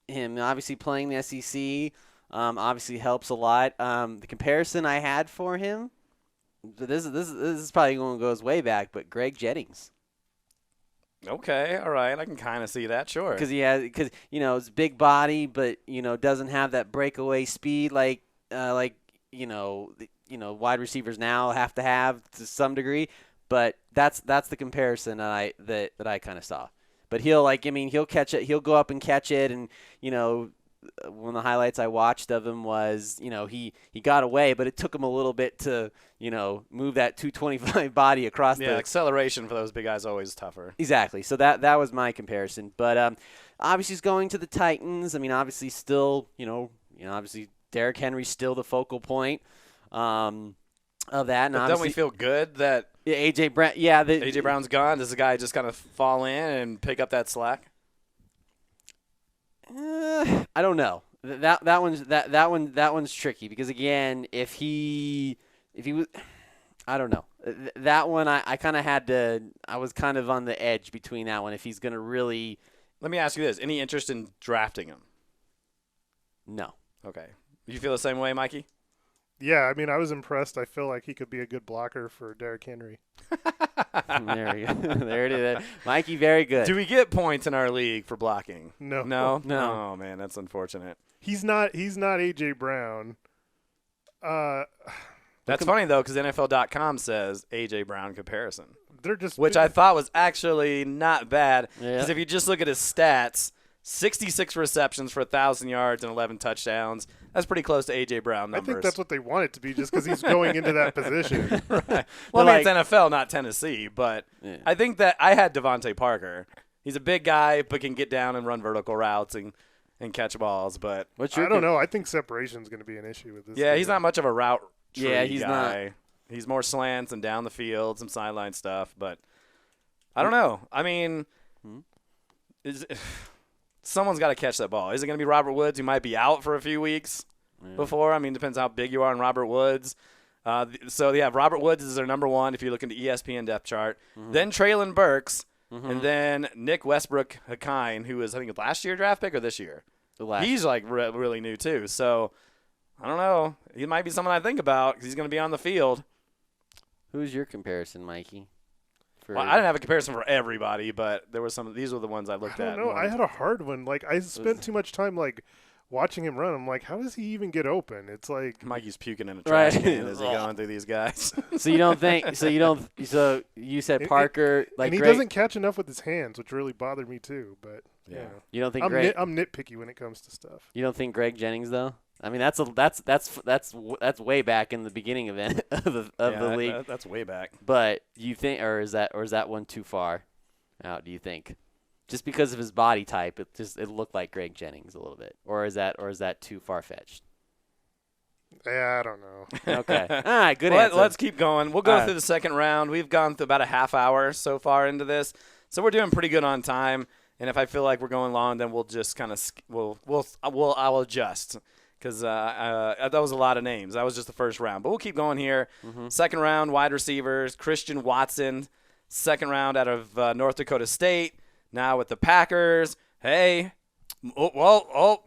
him. Obviously, playing the SEC obviously helps a lot. The comparison I had for him, this is probably going to goes way back, but Greg Jennings. Okay, all right, I can kind of see that, sure. Because it's big body, but doesn't have that breakaway speed like wide receivers now have to some degree, but that's the comparison that I kind of saw. But he'll catch it. He'll go up and catch it, and one of the highlights I watched of him was he got away, but it took him a little bit to move that 225 body across. Yeah, acceleration for those big guys always tougher. Exactly. So that was my comparison. But obviously he's going to the Titans. I mean, obviously still obviously Derrick Henry's still the focal point. Of that, and don't we feel good that A.J. Brown? Yeah, A.J. Brown's gone. Does the guy just kind of fall in and pick up that slack? I don't know. That one's tricky because again, if he was, I don't know. That one I kind of had to. I was kind of on the edge between that one. If he's gonna really. Let me ask you this: any interest in drafting him? No. Okay. You feel the same way, Mikey? Yeah, I mean, I was impressed. I feel like he could be a good blocker for Derrick Henry. There we go. There it is. Mikey, very good. Do we get points in our league for blocking? No. No? Oh, man, that's unfortunate. He's not A.J. Brown. That's funny, though, because NFL.com says A.J. Brown comparison. Which I thought was actually not bad. Because if you just look at his stats, 66 receptions for 1,000 yards and 11 touchdowns. That's pretty close to A.J. Brown numbers. I think that's what they want it to be just because he's going into that position. Right. Well, I mean, it's NFL, not Tennessee. But I think that I had Devontae Parker. He's a big guy but can get down and run vertical routes and catch balls. But I don't know. I think separation is going to be an issue with this. Yeah, he's not much of a route tree he's guy. He's more slants and down the field, some sideline stuff. But I don't know. I mean, someone's got to catch that ball. Is it going to be Robert Woods, who might be out for a few weeks before? I mean, depends how big you are on Robert Woods. So, yeah, Robert Woods is their number one if you look into ESPN depth chart. Then Traylon Burks, and then Nick Westbrook-Hakine, who was, I think, last year draft pick or this year? He's, like, really new, too. So, I don't know. He might be someone I think about because he's going to be on the field. Who's your comparison, Mikey? Well, I didn't have a comparison for everybody, but there were some. These were the ones I looked at. I don't know. I had a hard one. Like, I spent too much time, like, watching him run. I'm like, how does he even get open? It's like Mikey's puking in a trash Right. can as he's going through these guys. So you don't think? So you said Parker like and he Greg, doesn't catch enough with his hands, which really bothered me too. But Yeah. You don't think I'm Greg? I'm nitpicky when it comes to stuff. You don't think Greg Jennings though? I mean, that's way back in the beginning of the league. That's way back. But you think, or is that one too far out? Do you think? Just because of his body type, it looked like Greg Jennings a little bit, or is that too far fetched? Yeah, I don't know. Okay, all right, good Well, answer. let's keep going. We'll go through the second round. We've gone through about a half hour so far into this, so we're doing pretty good on time. And if I feel like we're going long, then we'll just kind of I'll adjust. Because that was a lot of names. That was just the first round. But we'll keep going here. Second round, wide receivers, Christian Watson. Second round out of North Dakota State. Now with the Packers. Hey. Well,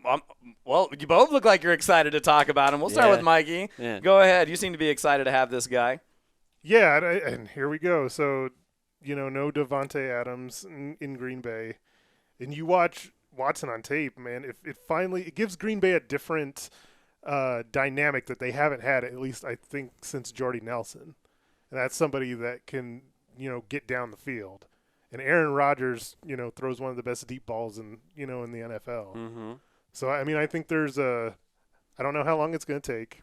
you both look like you're excited to talk about him. We'll start with Mikey. Yeah. Go ahead. You seem to be excited to have this guy. Yeah, and here we go. So, no Devontae Adams in Green Bay. And you watch Watson on tape, man, it gives Green Bay a different dynamic that they haven't had, at least I think, since Jordy Nelson. And that's somebody that can, get down the field. And Aaron Rodgers, throws one of the best deep balls in the NFL. Mm-hmm. So, I mean, I think I don't know how long it's going to take,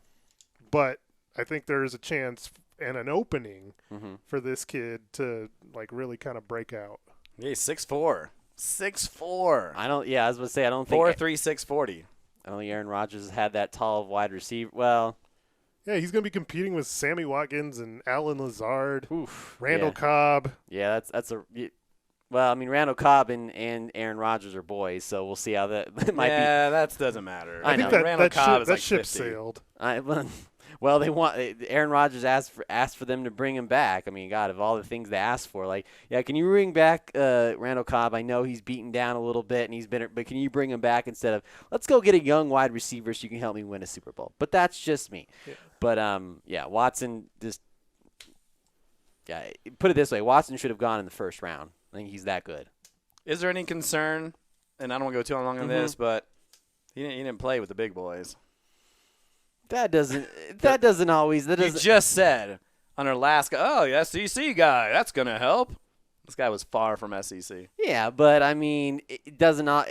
but I think there's a chance and an opening for this kid to, like, really kind of break out. Yeah, he's 6'4". 6'4". I don't. Yeah, I was going to say I don't think 4'3", 640. I don't think Aaron Rodgers has had that tall of wide receiver. Well, yeah, he's going to be competing with Sammy Watkins and Alan Lazard, Randall yeah. Cobb. Yeah, that's a. Well, I mean, Randall Cobb and Aaron Rodgers are boys, so we'll see how that might be. Yeah, that doesn't matter. I think know. Randall Cobb is that like ship 50. sailed. Well, they want Aaron Rodgers asked for them to bring him back. I mean, God, of all the things they asked for, like, yeah, can you bring back Randall Cobb? I know he's beaten down a little bit, and but can you bring him back instead of let's go get a young wide receiver so you can help me win a Super Bowl? But that's just me. Yeah. But Watson just put it this way: Watson should have gone in the first round. I think he's that good. Is there any concern? And I don't want to go too long on this, but he didn't play with the big boys. That doesn't always. You just said on our last guy, the SEC guy, that's going to help. This guy was far from SEC. Yeah, but I mean, it doesn't have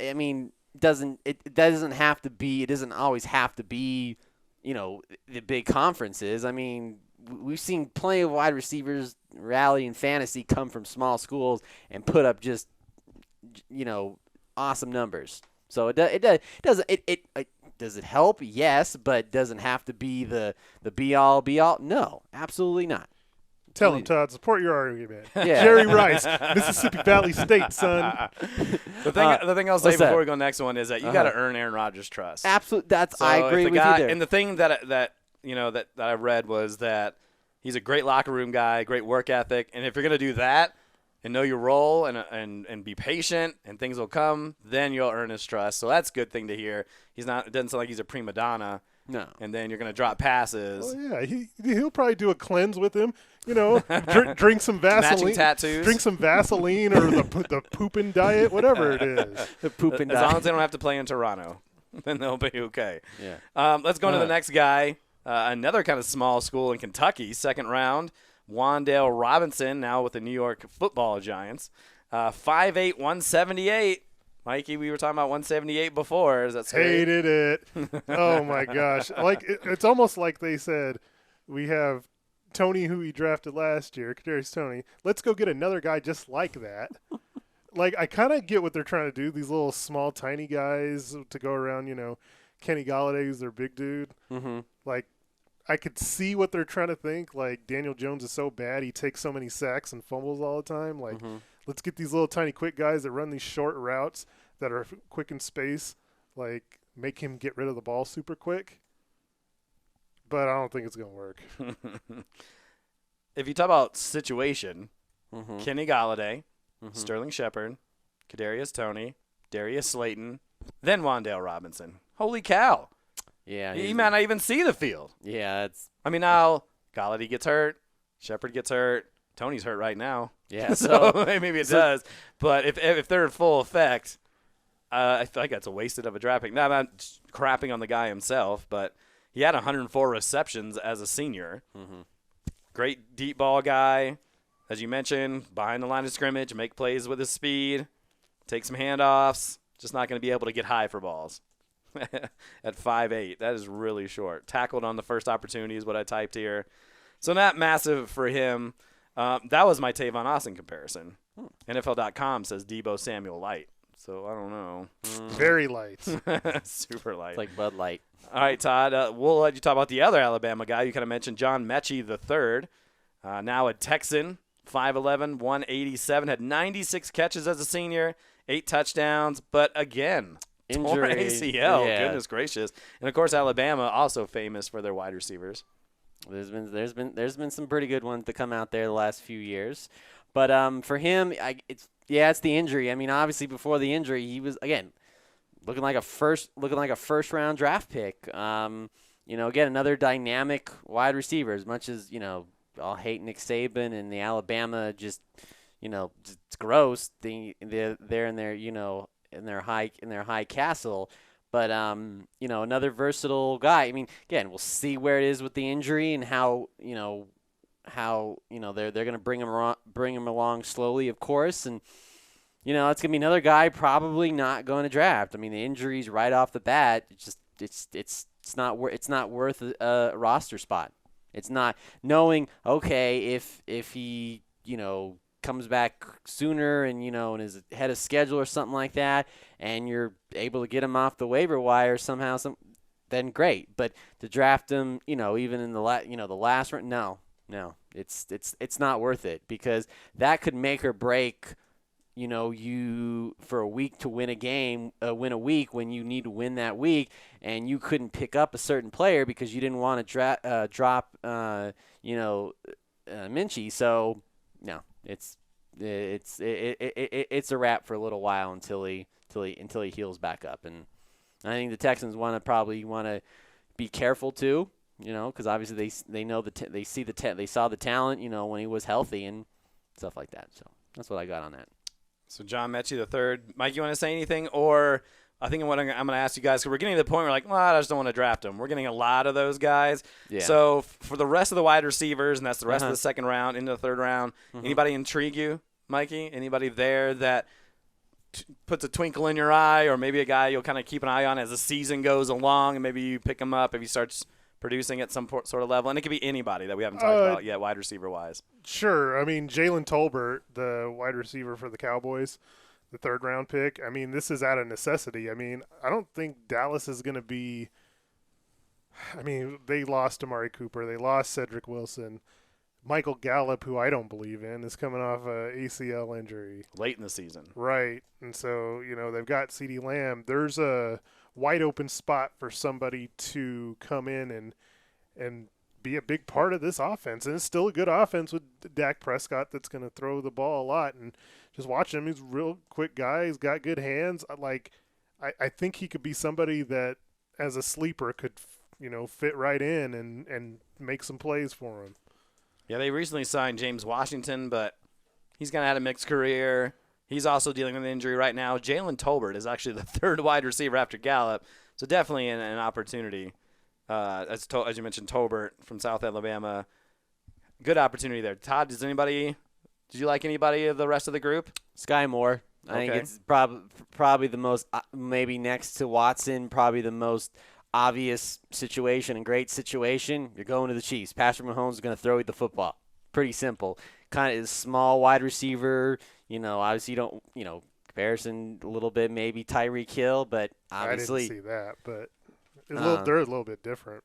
to be. It doesn't always have to be, the big conferences. I mean, we've seen plenty of wide receivers rally in fantasy come from small schools and put up just, awesome numbers. So does it help? Yes, but doesn't have to be the be all. No, absolutely not. Tell him, Todd. Support your argument. Yeah. Jerry Rice, Mississippi Valley State, son. The thing I'll say before we go next one is that you got to earn Aaron Rodgers' trust. Absolutely, I agree with you there. And the thing that I read was that he's a great locker room guy, great work ethic, and if you're gonna do that and know your role and be patient and things will come, then you'll earn his trust. So that's a good thing to hear. It doesn't sound like he's a prima donna. No. And then you're going to drop passes. Oh, yeah. He'll probably do a cleanse with him. Drink some Vaseline. Matching tattoos. Drink some Vaseline or the pooping diet, whatever it is. The pooping as long as they don't have to play in Toronto, then they'll be okay. Yeah. Let's go to the next guy. Another kind of small school in Kentucky, second round. Wan'Dale Robinson, now with the New York Football Giants. 5'8", 178. Mikey, we were talking about 178 before. Is that scary? Hated it. Oh, my gosh. Like it's almost like they said, we have Tony, who he drafted last year, Kadarius Toney. Let's go get another guy just like that. Like, I kind of get what they're trying to do, these little small, tiny guys to go around, Kenny Galladay, who's their big dude. Mm-hmm. Like, I could see what they're trying to think. Like, Daniel Jones is so bad. He takes so many sacks and fumbles all the time. Like, let's get these little tiny quick guys that run these short routes that are quick in space. Like, make him get rid of the ball super quick. But I don't think it's going to work. If you talk about situation, Mm-hmm. Kenny Galladay, Sterling Shepard, Kadarius Toney, Darius Slayton, then Wan'Dale Robinson. Holy cow. Yeah. He might not even see the field. Yeah, it's I mean, now Galladay gets hurt, Shepard gets hurt, Tony's hurt right now. yeah. So maybe it does. But if they're in full effect, I feel like that's a wasted of a draft pick. Now, I'm not crapping on the guy himself, but he had 104 receptions as a senior. Great deep ball guy. As you mentioned, behind the line of scrimmage, make plays with his speed, take some handoffs. Just not going to be able to get high for balls at 5'8". That is really short. Tackled on the first opportunity is what I typed here. So not massive for him. That was my Tavon Austin comparison. NFL.com says Debo Samuel light. So I don't know. Very light. Super light. It's like Bud Light. All right, Todd, we'll let you talk about the other Alabama guy. You kind of mentioned John Mechie III, now a Texan, 5'11", 187, had 96 catches as a senior, 8 touchdowns, but again, torn Injury. ACL. Yeah. Goodness gracious. And, of course, Alabama also famous for their wide receivers. There's been some pretty good ones to come out there the last few years, but for him, it's the injury. I mean, obviously before the injury, he was again looking like a first round draft pick. Again, another dynamic wide receiver. As much as I'll hate Nick Saban and the Alabama, just it's gross. They're in their in their high castle. But another versatile guy. I mean, again, we'll see where it is with the injury and how they're going to bring him along slowly, of course, and it's going to be another guy probably not going to draft. I mean, the injuries right off the bat, it's not worth a roster spot. It's not knowing, okay, if he comes back sooner and and is ahead of schedule or something like that, and you're able to get him off the waiver wire somehow, then great. But to draft him, even in the last round, no, it's not worth it, because that could make or break you for a week to win a week when you need to win that week, and you couldn't pick up a certain player because you didn't want to drop Minchie. So no, it's a wrap for a little while until he heals back up. And I think the Texans probably want to be careful too, because obviously they saw the talent, when he was healthy and stuff like that. So that's what I got on that. So John Mechie III. Mike, you want to say anything? Or I think what I'm going to ask you guys, because we're getting to the point where I just don't want to draft them. We're getting a lot of those guys. Yeah. So for the rest of the wide receivers, and that's the rest of the second round into the third round, anybody intrigue you, Mikey? Anybody there that puts a twinkle in your eye, or maybe a guy you'll kind of keep an eye on as the season goes along, and maybe you pick him up if he starts producing at some sort of level? And it could be anybody that we haven't talked about yet, wide receiver-wise. Sure. I mean, Jalen Tolbert, the wide receiver for the Cowboys, the third-round pick, I mean, this is out of necessity. I mean, I don't think Dallas is going to be – I mean, they lost Amari Cooper. They lost Cedric Wilson. Michael Gallup, who I don't believe in, is coming off a ACL injury. Late in the season. Right. And so, they've got CeeDee Lamb. There's a wide open spot for somebody to come in and be a big part of this offense. And it's still a good offense with Dak Prescott that's going to throw the ball a lot. And just watching him, he's a real quick guy. He's got good hands. I think he could be somebody that, as a sleeper, could, fit right in and make some plays for him. Yeah, they recently signed James Washington, but he's kind of had a mixed career. He's also dealing with an injury right now. Jalen Tolbert is actually the third wide receiver after Gallup, so definitely an opportunity. As you mentioned, Tolbert from South Alabama, good opportunity there. Todd, did you like anybody of the rest of the group? Sky Moore. I think it's probably the most, maybe next to Watson, probably the most obvious situation and great situation. You're going to the Chiefs. Patrick Mahomes is going to throw you the football. Pretty simple. Kind of small wide receiver. Obviously you don't, comparison a little bit, maybe Tyreek Hill, but obviously. I didn't see that, but they're a little bit different.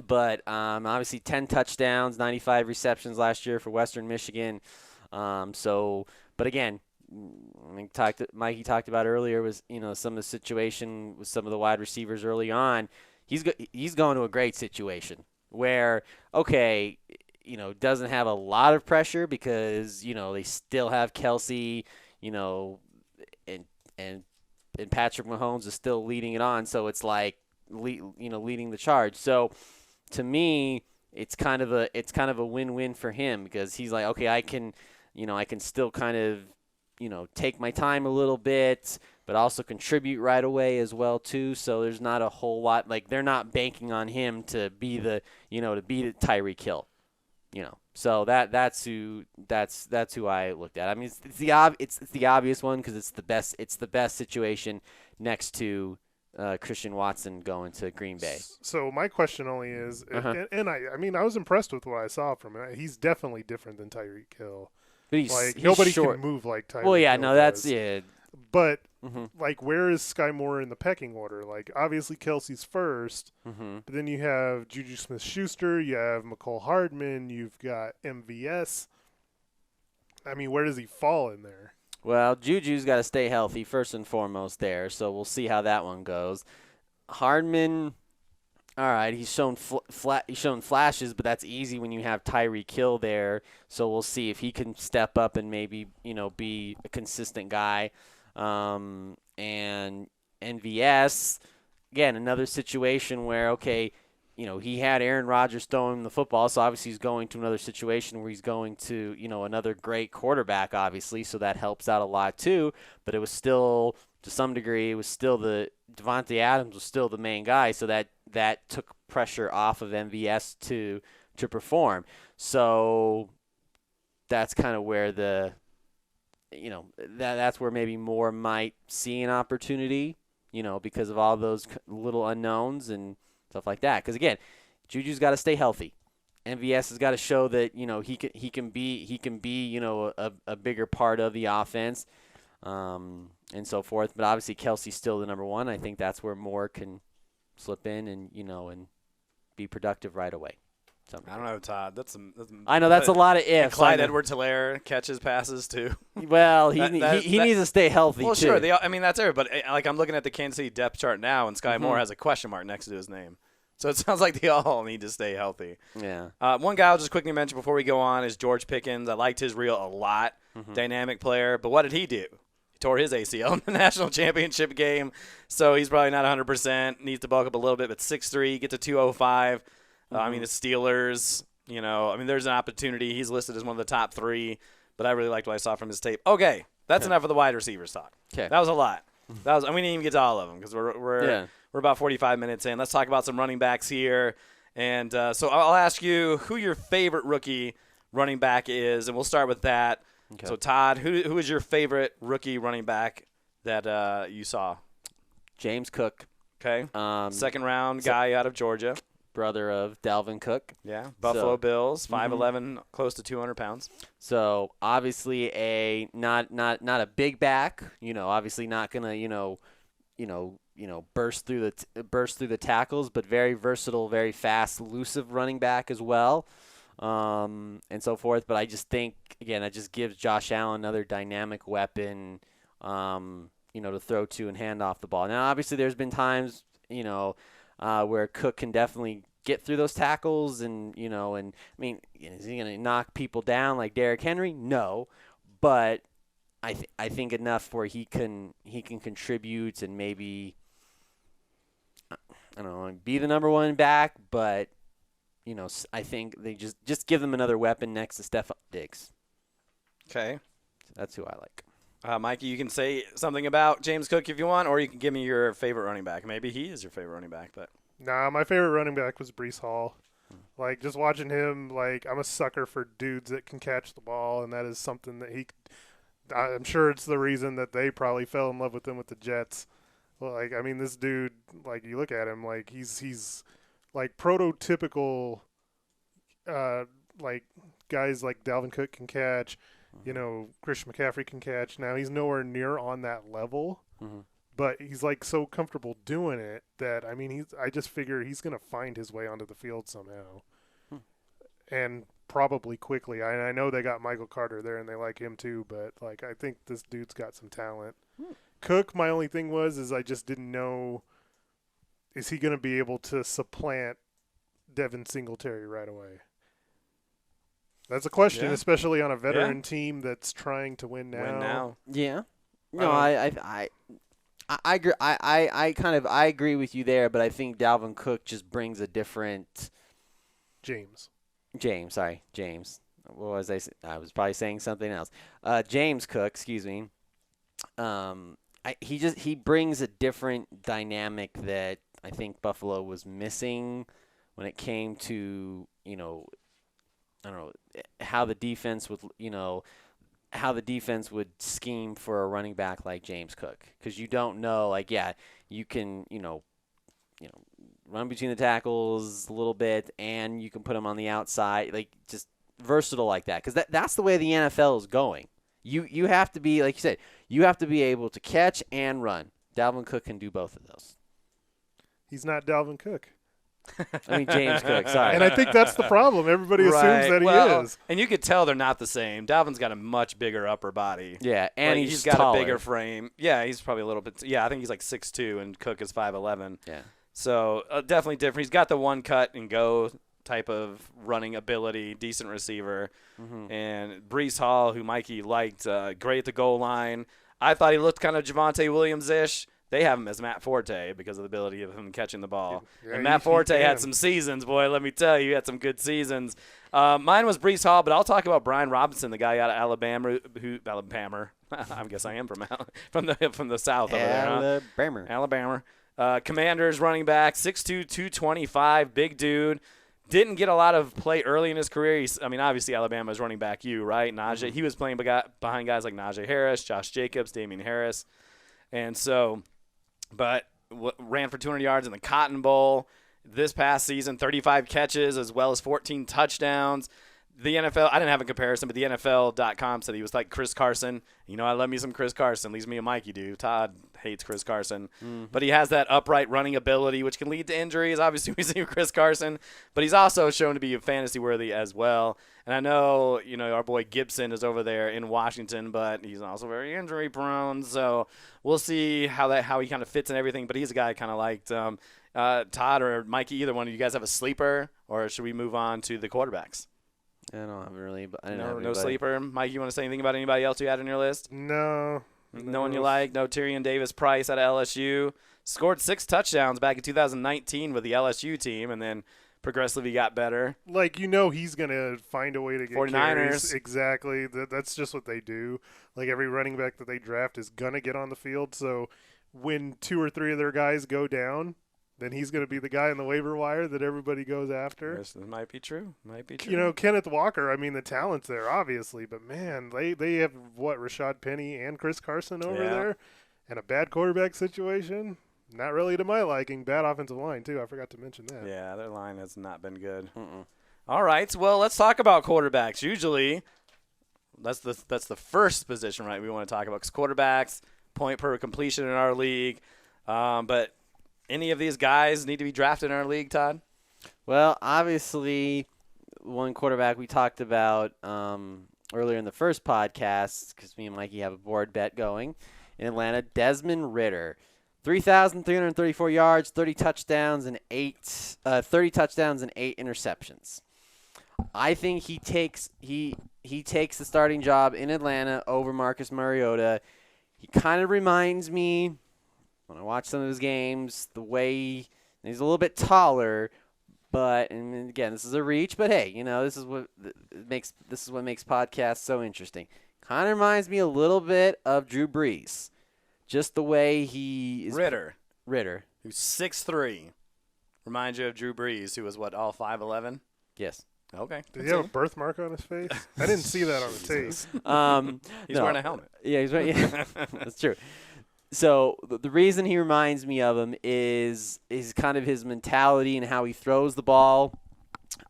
But obviously 10 touchdowns, 95 receptions last year for Western Michigan. But again, Mikey talked about earlier was, some of the situation with some of the wide receivers early on. He's going to a great situation where, okay, doesn't have a lot of pressure because, they still have Kelsey, and Patrick Mahomes is still leading it on. So it's like, leading the charge. So to me, it's kind of a win-win for him because he's like, okay, I can still kind of, take my time a little bit, but also contribute right away as well too. So there's not a whole lot, like they're not banking on him to be the Tyreek Hill, So that's who I looked at. I mean, it's the obvious one because it's the best situation next to Christian Watson going to Green Bay. So my question only is, and I was impressed with what I saw from him. He's definitely different than Tyreek Hill. But he's nobody short. can move like Tyreek. Well, yeah, Hill no, that's does. yeah. But where is Sky Moore in the pecking order? Like, obviously Kelsey's first, but then you have Juju Smith-Schuster, you have McCole Hardman, you've got MVS. I mean, where does he fall in there? Well, Juju's got to stay healthy first and foremost there, so we'll see how that one goes. Hardman, all right, he's shown flashes, but that's easy when you have Tyreek Hill there. So we'll see if he can step up and maybe be a consistent guy. And MVS, again, another situation where he had Aaron Rodgers throwing him the football, so obviously he's going to another situation where he's going to another great quarterback, obviously, so that helps out a lot too. But it was still, to some degree, the Devontae Adams was still the main guy, so that took pressure off of MVS to perform. So that's kind of where that's where maybe Moore might see an opportunity, because of all those little unknowns and stuff like that. Because again, Juju's got to stay healthy. MVS has got to show that he can be a bigger part of the offense, and so forth. But obviously Kelsey's still the number one. I think that's where Moore can slip in and be productive right away. I don't know, Todd. I know that's a lot of ifs. Clyde Edwards-Helaire catches passes too. Well, he needs to stay healthy well, too. Well, sure. I mean, that's everybody. Like, I'm looking at the Kansas City depth chart now, and Sky Moore has a question mark next to his name. So it sounds like they all need to stay healthy. Yeah. One guy I'll just quickly mention before we go on is George Pickens. I liked his reel a lot. Dynamic player. But what did he do? He tore his ACL in the national championship game. So he's probably not 100%. Needs to bulk up a little bit. But 6'3", get to 205. I mean, the Steelers, there's an opportunity. He's listed as one of the top 3, but I really liked what I saw from his tape. Okay, that's enough of the wide receivers talk. Okay. That was a lot. We didn't even get to all of them because we're about 45 minutes in. Let's talk about some running backs here. And so I'll ask you who your favorite rookie running back is, and we'll start with that. Okay. So, Todd, who is your favorite rookie running back that you saw? James Cook. Okay. Second-round guy out of Georgia. Brother of Dalvin Cook. Yeah, Buffalo Bills, 5'11", close to 200 pounds. So obviously not a big back. Obviously not gonna burst through the tackles, but very versatile, very fast, elusive running back as well, and so forth. But I just think that just gives Josh Allen another dynamic weapon, to throw to and hand off the ball. Now obviously there's been times where Cook can definitely get through those tackles and is he going to knock people down like Derrick Henry? No, but I think enough where he can contribute and maybe, I don't know, be the number one back, but I think they just give them another weapon next to Stephon Diggs. Okay. So that's who I like. Mikey, you can say something about James Cook if you want, or you can give me your favorite running back. Maybe he is your favorite running back, but Nah, my favorite running back was Breece Hall. Like, just watching him, I'm a sucker for dudes that can catch the ball, and that is something that I'm sure it's the reason that they probably fell in love with him with the Jets. This dude, you look at him, he's prototypical, guys like Dalvin Cook can catch, Christian McCaffrey can catch. Now, he's nowhere near on that level, but he's like so comfortable doing it that I mean I just figure he's going to find his way onto the field somehow, and probably quickly. I know they got Michael Carter there and they like him too, but like I think this dude's got some talent. Cook, my only thing is I just didn't know, is he going to be able to supplant Devin Singletary right away? That's a question, especially on a veteran team that's trying to win now. Yeah. No, I agree. I agree with you there, but I think Dalvin Cook just brings a different. James. What was I? I was probably saying something else. James Cook, excuse me. He brings a different dynamic that I think Buffalo was missing when it came to, I don't know, how the defense would scheme for a running back like James Cook, because you don't know, like, you can, run between the tackles a little bit, and you can put him on the outside, like just versatile like that, because that's the way the NFL is going. You have to be, like you said, you have to be able to catch and run. Dalvin Cook can do both of those. He's not Dalvin Cook. I mean, James Cook, sorry. And I think that's the problem. Everybody assumes that he is. And you could tell they're not the same. Dalvin's got a much bigger upper body. Yeah, and he's got taller. a bigger frame. Yeah, he's probably a little bit. Yeah, I think he's like 6'2", and Cook is 5'11". Yeah. So definitely different. He's got the one cut and go type of running ability, decent receiver. Mm-hmm. And Breece Hall, who Mikey liked, great at the goal line. I thought he looked kind of Javonte Williams-ish. They have him as Matt Forte because of the ability of him catching the ball. Yeah, and Matt Forte had some seasons, boy. Let me tell you, he had some good seasons. Mine was Breece Hall, but I'll talk about Brian Robinson, the guy out of Alabama. I guess I am from the South over there. Huh? Alabama. Commanders running back, 6'2", 225, big dude. Didn't get a lot of play early in his career. Obviously Alabama's running back right? Najee. He was playing behind guys like Najee Harris, Josh Jacobs, Damian Harris. And so, but ran for 200 yards in the Cotton Bowl. This past season, 35 catches as well as 14 touchdowns. The NFL, I didn't have a comparison, but the NFL.com said he was like Chris Carson. I love me some Chris Carson. Leaves me and Mikey do. Todd hates Chris Carson. Mm-hmm. But he has that upright running ability, which can lead to injuries. Obviously, we see Chris Carson. But he's also shown to be fantasy-worthy as well. And I know, our boy Gibson is over there in Washington, but he's also very injury-prone. So we'll see how he kind of fits in everything. But he's a guy I kind of liked. Todd or Mikey, either one of you guys have a sleeper, or should we move on to the quarterbacks? I don't have really, but no sleeper. Mike, you want to say anything about anybody else you had on your list? No. No one you like? No Tyrion Davis-Price out of LSU. Scored 6 touchdowns back in 2019 with the LSU team, and then progressively got better. Like, he's going to find a way to get 49ers. carries. Exactly. That's just what they do. Like, every running back that they draft is going to get on the field. So when 2 or 3 of their guys go down, then he's going to be the guy in the waiver wire that everybody goes after. This might be true. Kenneth Walker, the talent's there, obviously. But, man, they have, Rashad Penny and Chris Carson over there? And a bad quarterback situation? Not really to my liking. Bad offensive line, too. I forgot to mention that. Yeah, their line has not been good. All right, well, let's talk about quarterbacks. Usually, that's the first position, right, we want to talk about. Because quarterbacks, point per completion in our league. But any of these guys need to be drafted in our league, Todd? Well, obviously, one quarterback we talked about earlier in the first podcast, because me and Mikey have a board bet going in Atlanta, Desmond Ridder. 3,334 yards, 30 touchdowns and 8 interceptions. I think he takes the starting job in Atlanta over Marcus Mariota. He kind of reminds me, when I watch some of his games, the way he's a little bit taller, and again, this is a reach, but hey, this is what makes podcasts so interesting. Kind of reminds me a little bit of Drew Brees. Just the way he is. Ridder. Who's 6'3". Reminds you of Drew Brees, who was, all 5'11"? Yes. Okay. Did he have a birthmark on his face? I didn't see that on the tape. He's wearing a helmet. Yeah, he's wearing. Yeah, that's true. So the reason he reminds me of him is kind of his mentality and how he throws the ball,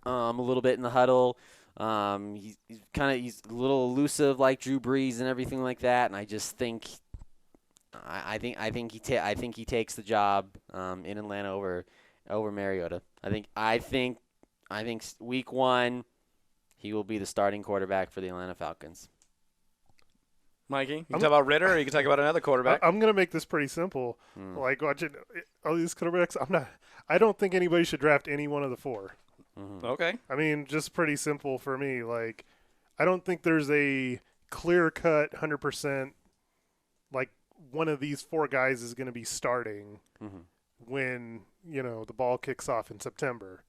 a little bit in the huddle. He's a little elusive like Drew Brees and everything like that. And I just think I think he takes the job in Atlanta over Mariota. I think week 1 he will be the starting quarterback for the Atlanta Falcons. Mikey, you can talk about Ritter, or you can talk about another quarterback. I'm gonna make this pretty simple. Like watching all these quarterbacks, I don't think anybody should draft any one of the 4. Okay. I mean, just pretty simple for me. Like, I don't think there's a clear-cut 100%. Like one of these 4 guys is going to be starting when the ball kicks off in September.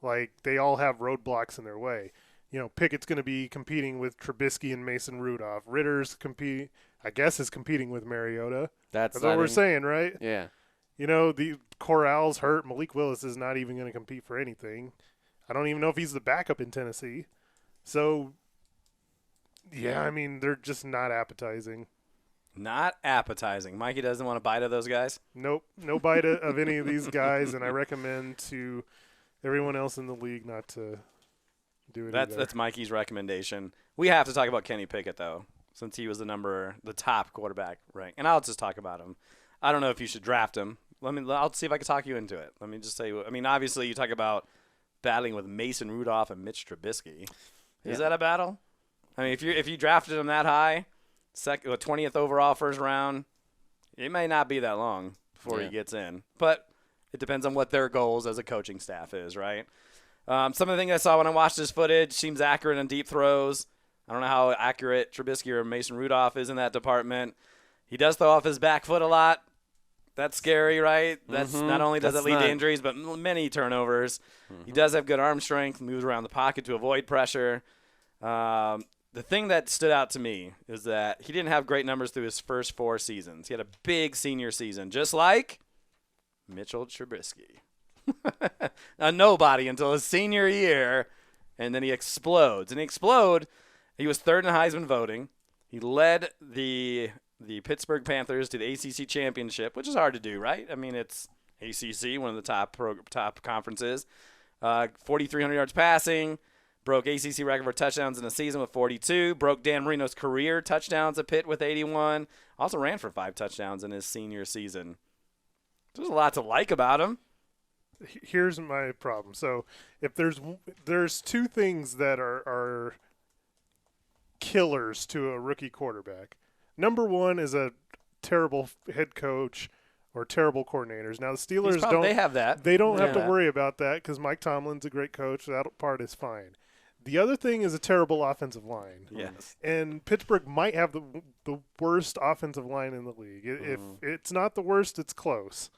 Like they all have roadblocks in their way. Pickett's going to be competing with Trubisky and Mason Rudolph. Ritter's is competing with Mariota. That's what we're saying, right? Yeah. The Corral's hurt. Malik Willis is not even going to compete for anything. I don't even know if he's the backup in Tennessee. So, yeah, I mean, they're just not appetizing. Not appetizing. Mikey doesn't want to bite of those guys? Nope. No bite of any of these guys, and I recommend to everyone else in the league not to do it either. That's Mikey's recommendation. We have to talk about Kenny Pickett, though, since he was the top quarterback rank. And I'll just talk about him. I don't know if you should draft him. I'll see if I can talk you into it. Let me just say, obviously you talk about battling with Mason Rudolph and Mitch Trubisky. Is that a battle? I mean, if you drafted him that high, 20th overall first round, it may not be that long before he gets in. But it depends on what their goals as a coaching staff is, right? Some of the things I saw when I watched this footage seems accurate on deep throws. I don't know how accurate Trubisky or Mason Rudolph is in that department. He does throw off his back foot a lot. That's scary, right? That's not only does it lead to injuries, but many turnovers. He does have good arm strength, moves around the pocket to avoid pressure. The thing that stood out to me is that he didn't have great numbers through his first 4 seasons. He had a big senior season, just like Mitchell Trubisky. A nobody until his senior year, and then he explodes. And he was 3rd in Heisman voting. He led the Pittsburgh Panthers to the ACC championship, which is hard to do, right? I mean, it's ACC, one of the top conferences. 4,300 yards passing, broke ACC record for touchdowns in a season with 42, broke Dan Marino's career touchdowns at Pitt with 81, also ran for 5 touchdowns in his senior season. There's a lot to like about him. Here's my problem. So if there's 2 things that are killers to a rookie quarterback. Number 1 is a terrible head coach or terrible coordinators. Now the Steelers they have that. They don't have to worry about that because Mike Tomlin's a great coach. That part is fine. The other thing is a terrible offensive line. Yes. And Pittsburgh might have the worst offensive line in the league. If it's not the worst, it's close.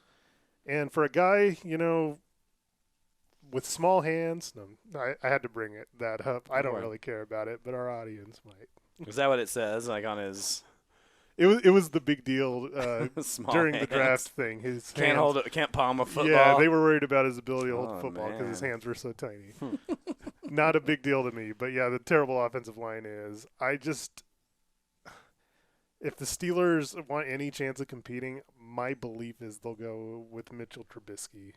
And for a guy, with small hands, I had to bring that up. I don't really care about it, but our audience might. Is that what it says? Like on his? It was the big deal during hands. the draft thing. His Can't palm a football. Yeah, they were worried about his ability to hold the football because his hands were so tiny. Not a big deal to me, but yeah, the terrible offensive line is. If the Steelers want any chance of competing, my belief is they'll go with Mitchell Trubisky.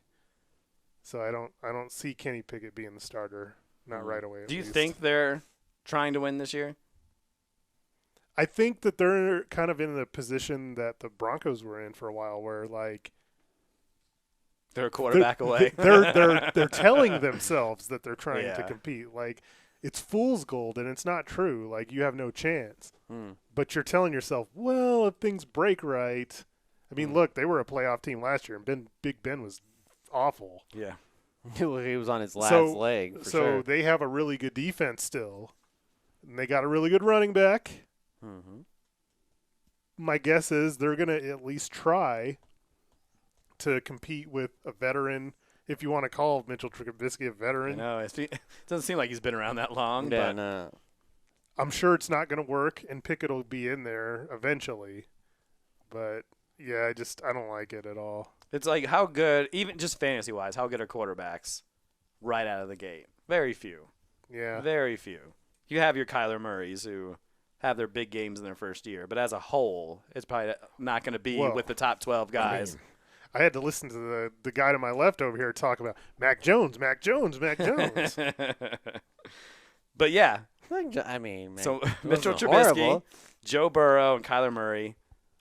So I don't see Kenny Pickett being the starter, not right away. Do you think they're trying to win this year? I think that they're kind of in the position that the Broncos were in for a while, where like they're a quarterback away. They're telling themselves that they're trying to compete. Like it's fool's gold, and it's not true. Like you have no chance, but you're telling yourself, well, if things break right. I mean, look, they were a playoff team last year, and Big Ben was awful. Yeah, he was on his last leg. For sure. They have a really good defense still, and they got a really good running back. My guess is they're going to at least try to compete with a veteran, if you want to call Mitchell Trubisky a veteran. No, it doesn't seem like he's been around that long. Yeah, but no. I'm sure it's not going to work, and Pickett will be in there eventually. But, yeah, I don't like it at all. It's like how good, even just fantasy-wise, how good are quarterbacks right out of the gate? Very few. Yeah. Very few. You have your Kyler Murrays who have their big games in their first year, but as a whole, it's probably not going to be with the top 12 guys. I had to listen to the guy to my left over here talk about Mac Jones. But, yeah. I mean, man, so Mitchell Trubisky, Joe Burrow, and Kyler Murray,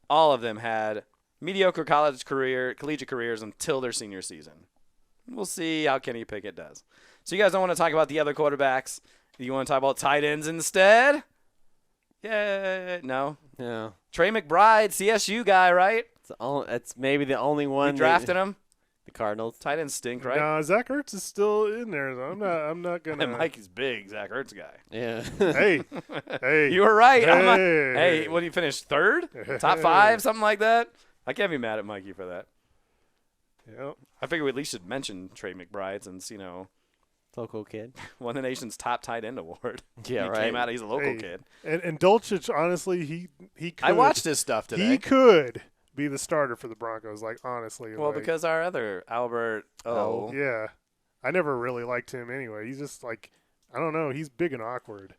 all of them had mediocre collegiate careers until their senior season. We'll see how Kenny Pickett does. So you guys don't want to talk about the other quarterbacks. You want to talk about tight ends instead? Yeah, no. Yeah. Trey McBride, CSU guy, right? It's maybe the only one. We drafted him. The Cardinals. Tight ends stink, right? No, Zach Ertz is still in there. Though. I'm not gonna. And Mikey's big, Zach Ertz guy. Yeah. Hey. You were right. Hey. Hey, what did you finish? Third? Top 5, something like that? I can't be mad at Mikey for that. Yep. I figure we at least should mention Trey McBride since, Local kid. won the nation's top tight end award. Yeah, he right. came out. He's a local Hey. kid. And Dulcich, honestly, he could. I watched his stuff today. He could be the starter for the Broncos. Like honestly. Well, like, because our other Albert yeah, I never really liked him anyway. He's just like I don't know. He's big and awkward.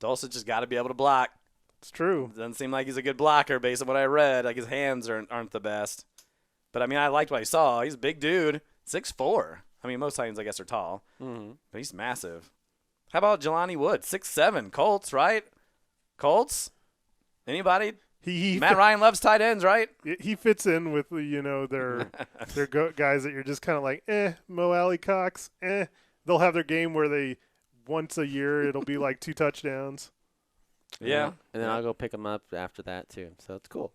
Dulcich just got to be able to block. It's true. Doesn't seem like he's a good blocker based on what I read. Like his hands aren't the best. But I mean, I liked what I saw. He's a big dude, 6'4". I mean, most tight ends I guess are tall, but he's massive. How about Jelani Wood, 6'7", Colts, right? Colts. Anybody? Matt Ryan loves tight ends, right? He fits in with their guys that you're just kind of like Mo Alley Cox they'll have their game where they once a year it'll be like 2 touchdowns. Yeah. And then I'll go pick them up after that too. So it's cool.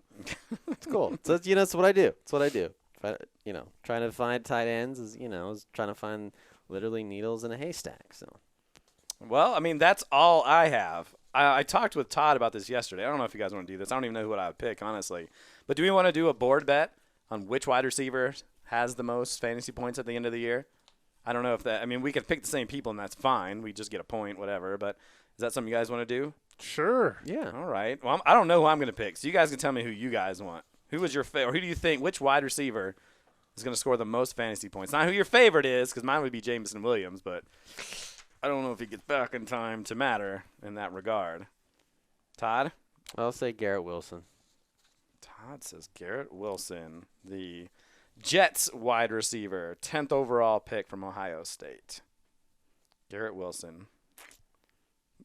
It's cool. So it's what I do. It's what I do. Trying to find tight ends is trying to find literally needles in a haystack. So. Well, I mean, that's all I have. I talked with Todd about this yesterday. I don't know if you guys want to do this. I don't even know what I would pick, honestly. But do we want to do a board bet on which wide receiver has the most fantasy points at the end of the year? I don't know if that – I mean, we could pick the same people, and that's fine. We just get a point, whatever. But is that something you guys want to do? Sure. Yeah. All right. Well, I don't know who I'm going to pick, so you guys can tell me who you guys want. Who was your favorite? Or who do you think – which wide receiver is going to score the most fantasy points? Not who your favorite is, because mine would be Jameson Williams, but I don't know if he gets back in time to matter in that regard. Todd? I'll say Garrett Wilson. Todd says Garrett Wilson, the Jets wide receiver, 10th overall pick from Ohio State. Garrett Wilson.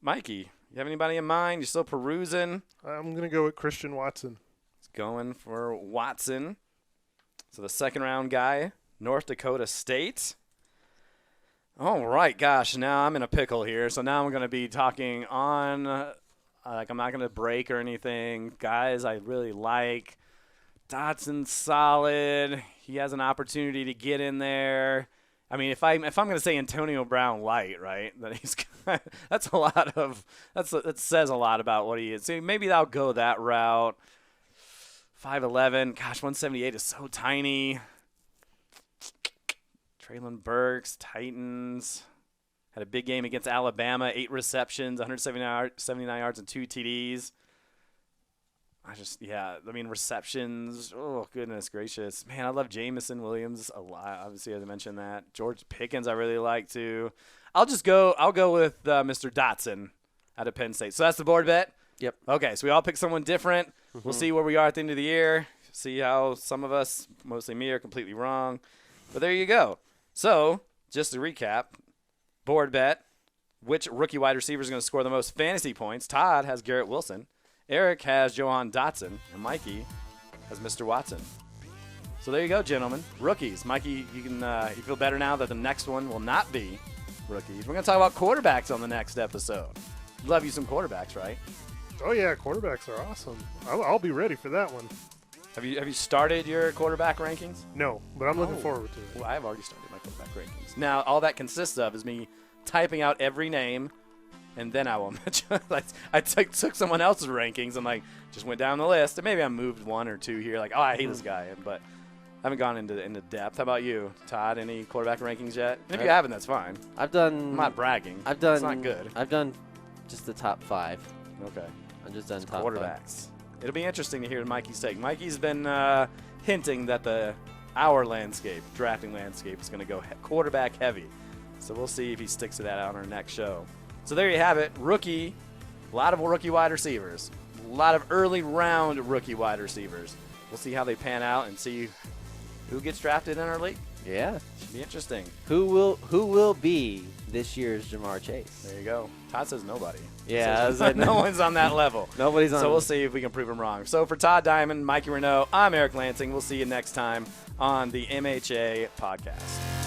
Mikey, you have anybody in mind? You're still perusing? I'm going to go with Christian Watson. It's going for Watson. So the second-round guy, North Dakota State. All right, gosh, now I'm in a pickle here. So now I'm going to be talking on, I'm not going to break or anything. Guys I really like. Dotson's solid. He has an opportunity to get in there. I mean, if I'm going to say Antonio Brown light, right? That he's that's a lot of that says a lot about what he is. So maybe I'll go that route. 5'11", gosh, 178 is so tiny. Traylon Burks, Titans, had a big game against Alabama, 8 receptions, 179 yards and 2 TDs. Receptions, oh, goodness gracious. Man, I love Jameson Williams a lot, obviously, as I mentioned that. George Pickens I really like, too. I'll go with Mr. Dotson out of Penn State. So that's the board bet? Yep. Okay, so we all pick someone different. We'll see where we are at the end of the year, see how some of us, mostly me, are completely wrong. But there you go. So, just to recap, board bet, which rookie wide receiver is going to score the most fantasy points? Todd has Garrett Wilson. Eric has Johan Dotson. And Mikey has Mr. Watson. So there you go, gentlemen. Rookies. Mikey, you feel better now that the next one will not be rookies. We're going to talk about quarterbacks on the next episode. Love you some quarterbacks, right? Oh yeah, quarterbacks are awesome. I'll be ready for that one. Have you started your quarterback rankings? No, but I'm looking forward to it. Well, I've already started my quarterback rankings. Now, all that consists of is me typing out every name, and then I will mention. I took someone else's rankings and just went down the list, and maybe I moved 1 or 2 here. I hate this guy, but I haven't gone into depth. How about you, Todd? Any quarterback rankings yet? And if you haven't, that's fine. I'm not bragging. It's not good. I've done just the top 5. Okay. I've just done top quarterbacks. 5. It'll be interesting to hear Mikey's take. Mikey's been hinting that our drafting landscape, is going to go quarterback heavy. So we'll see if he sticks to that on our next show. So there you have it. A lot of rookie wide receivers. A lot of early round rookie wide receivers. We'll see how they pan out and see who gets drafted in our league. Yeah. Should be interesting. Who will be this year's Jamar Chase? There you go. Todd says nobody. Yeah, He says no one's on that level. Nobody's on. So we'll see if we can prove him wrong. So for Todd Diamond, Mikey Renault, I'm Eric Lansing. We'll see you next time on the MHA Podcast.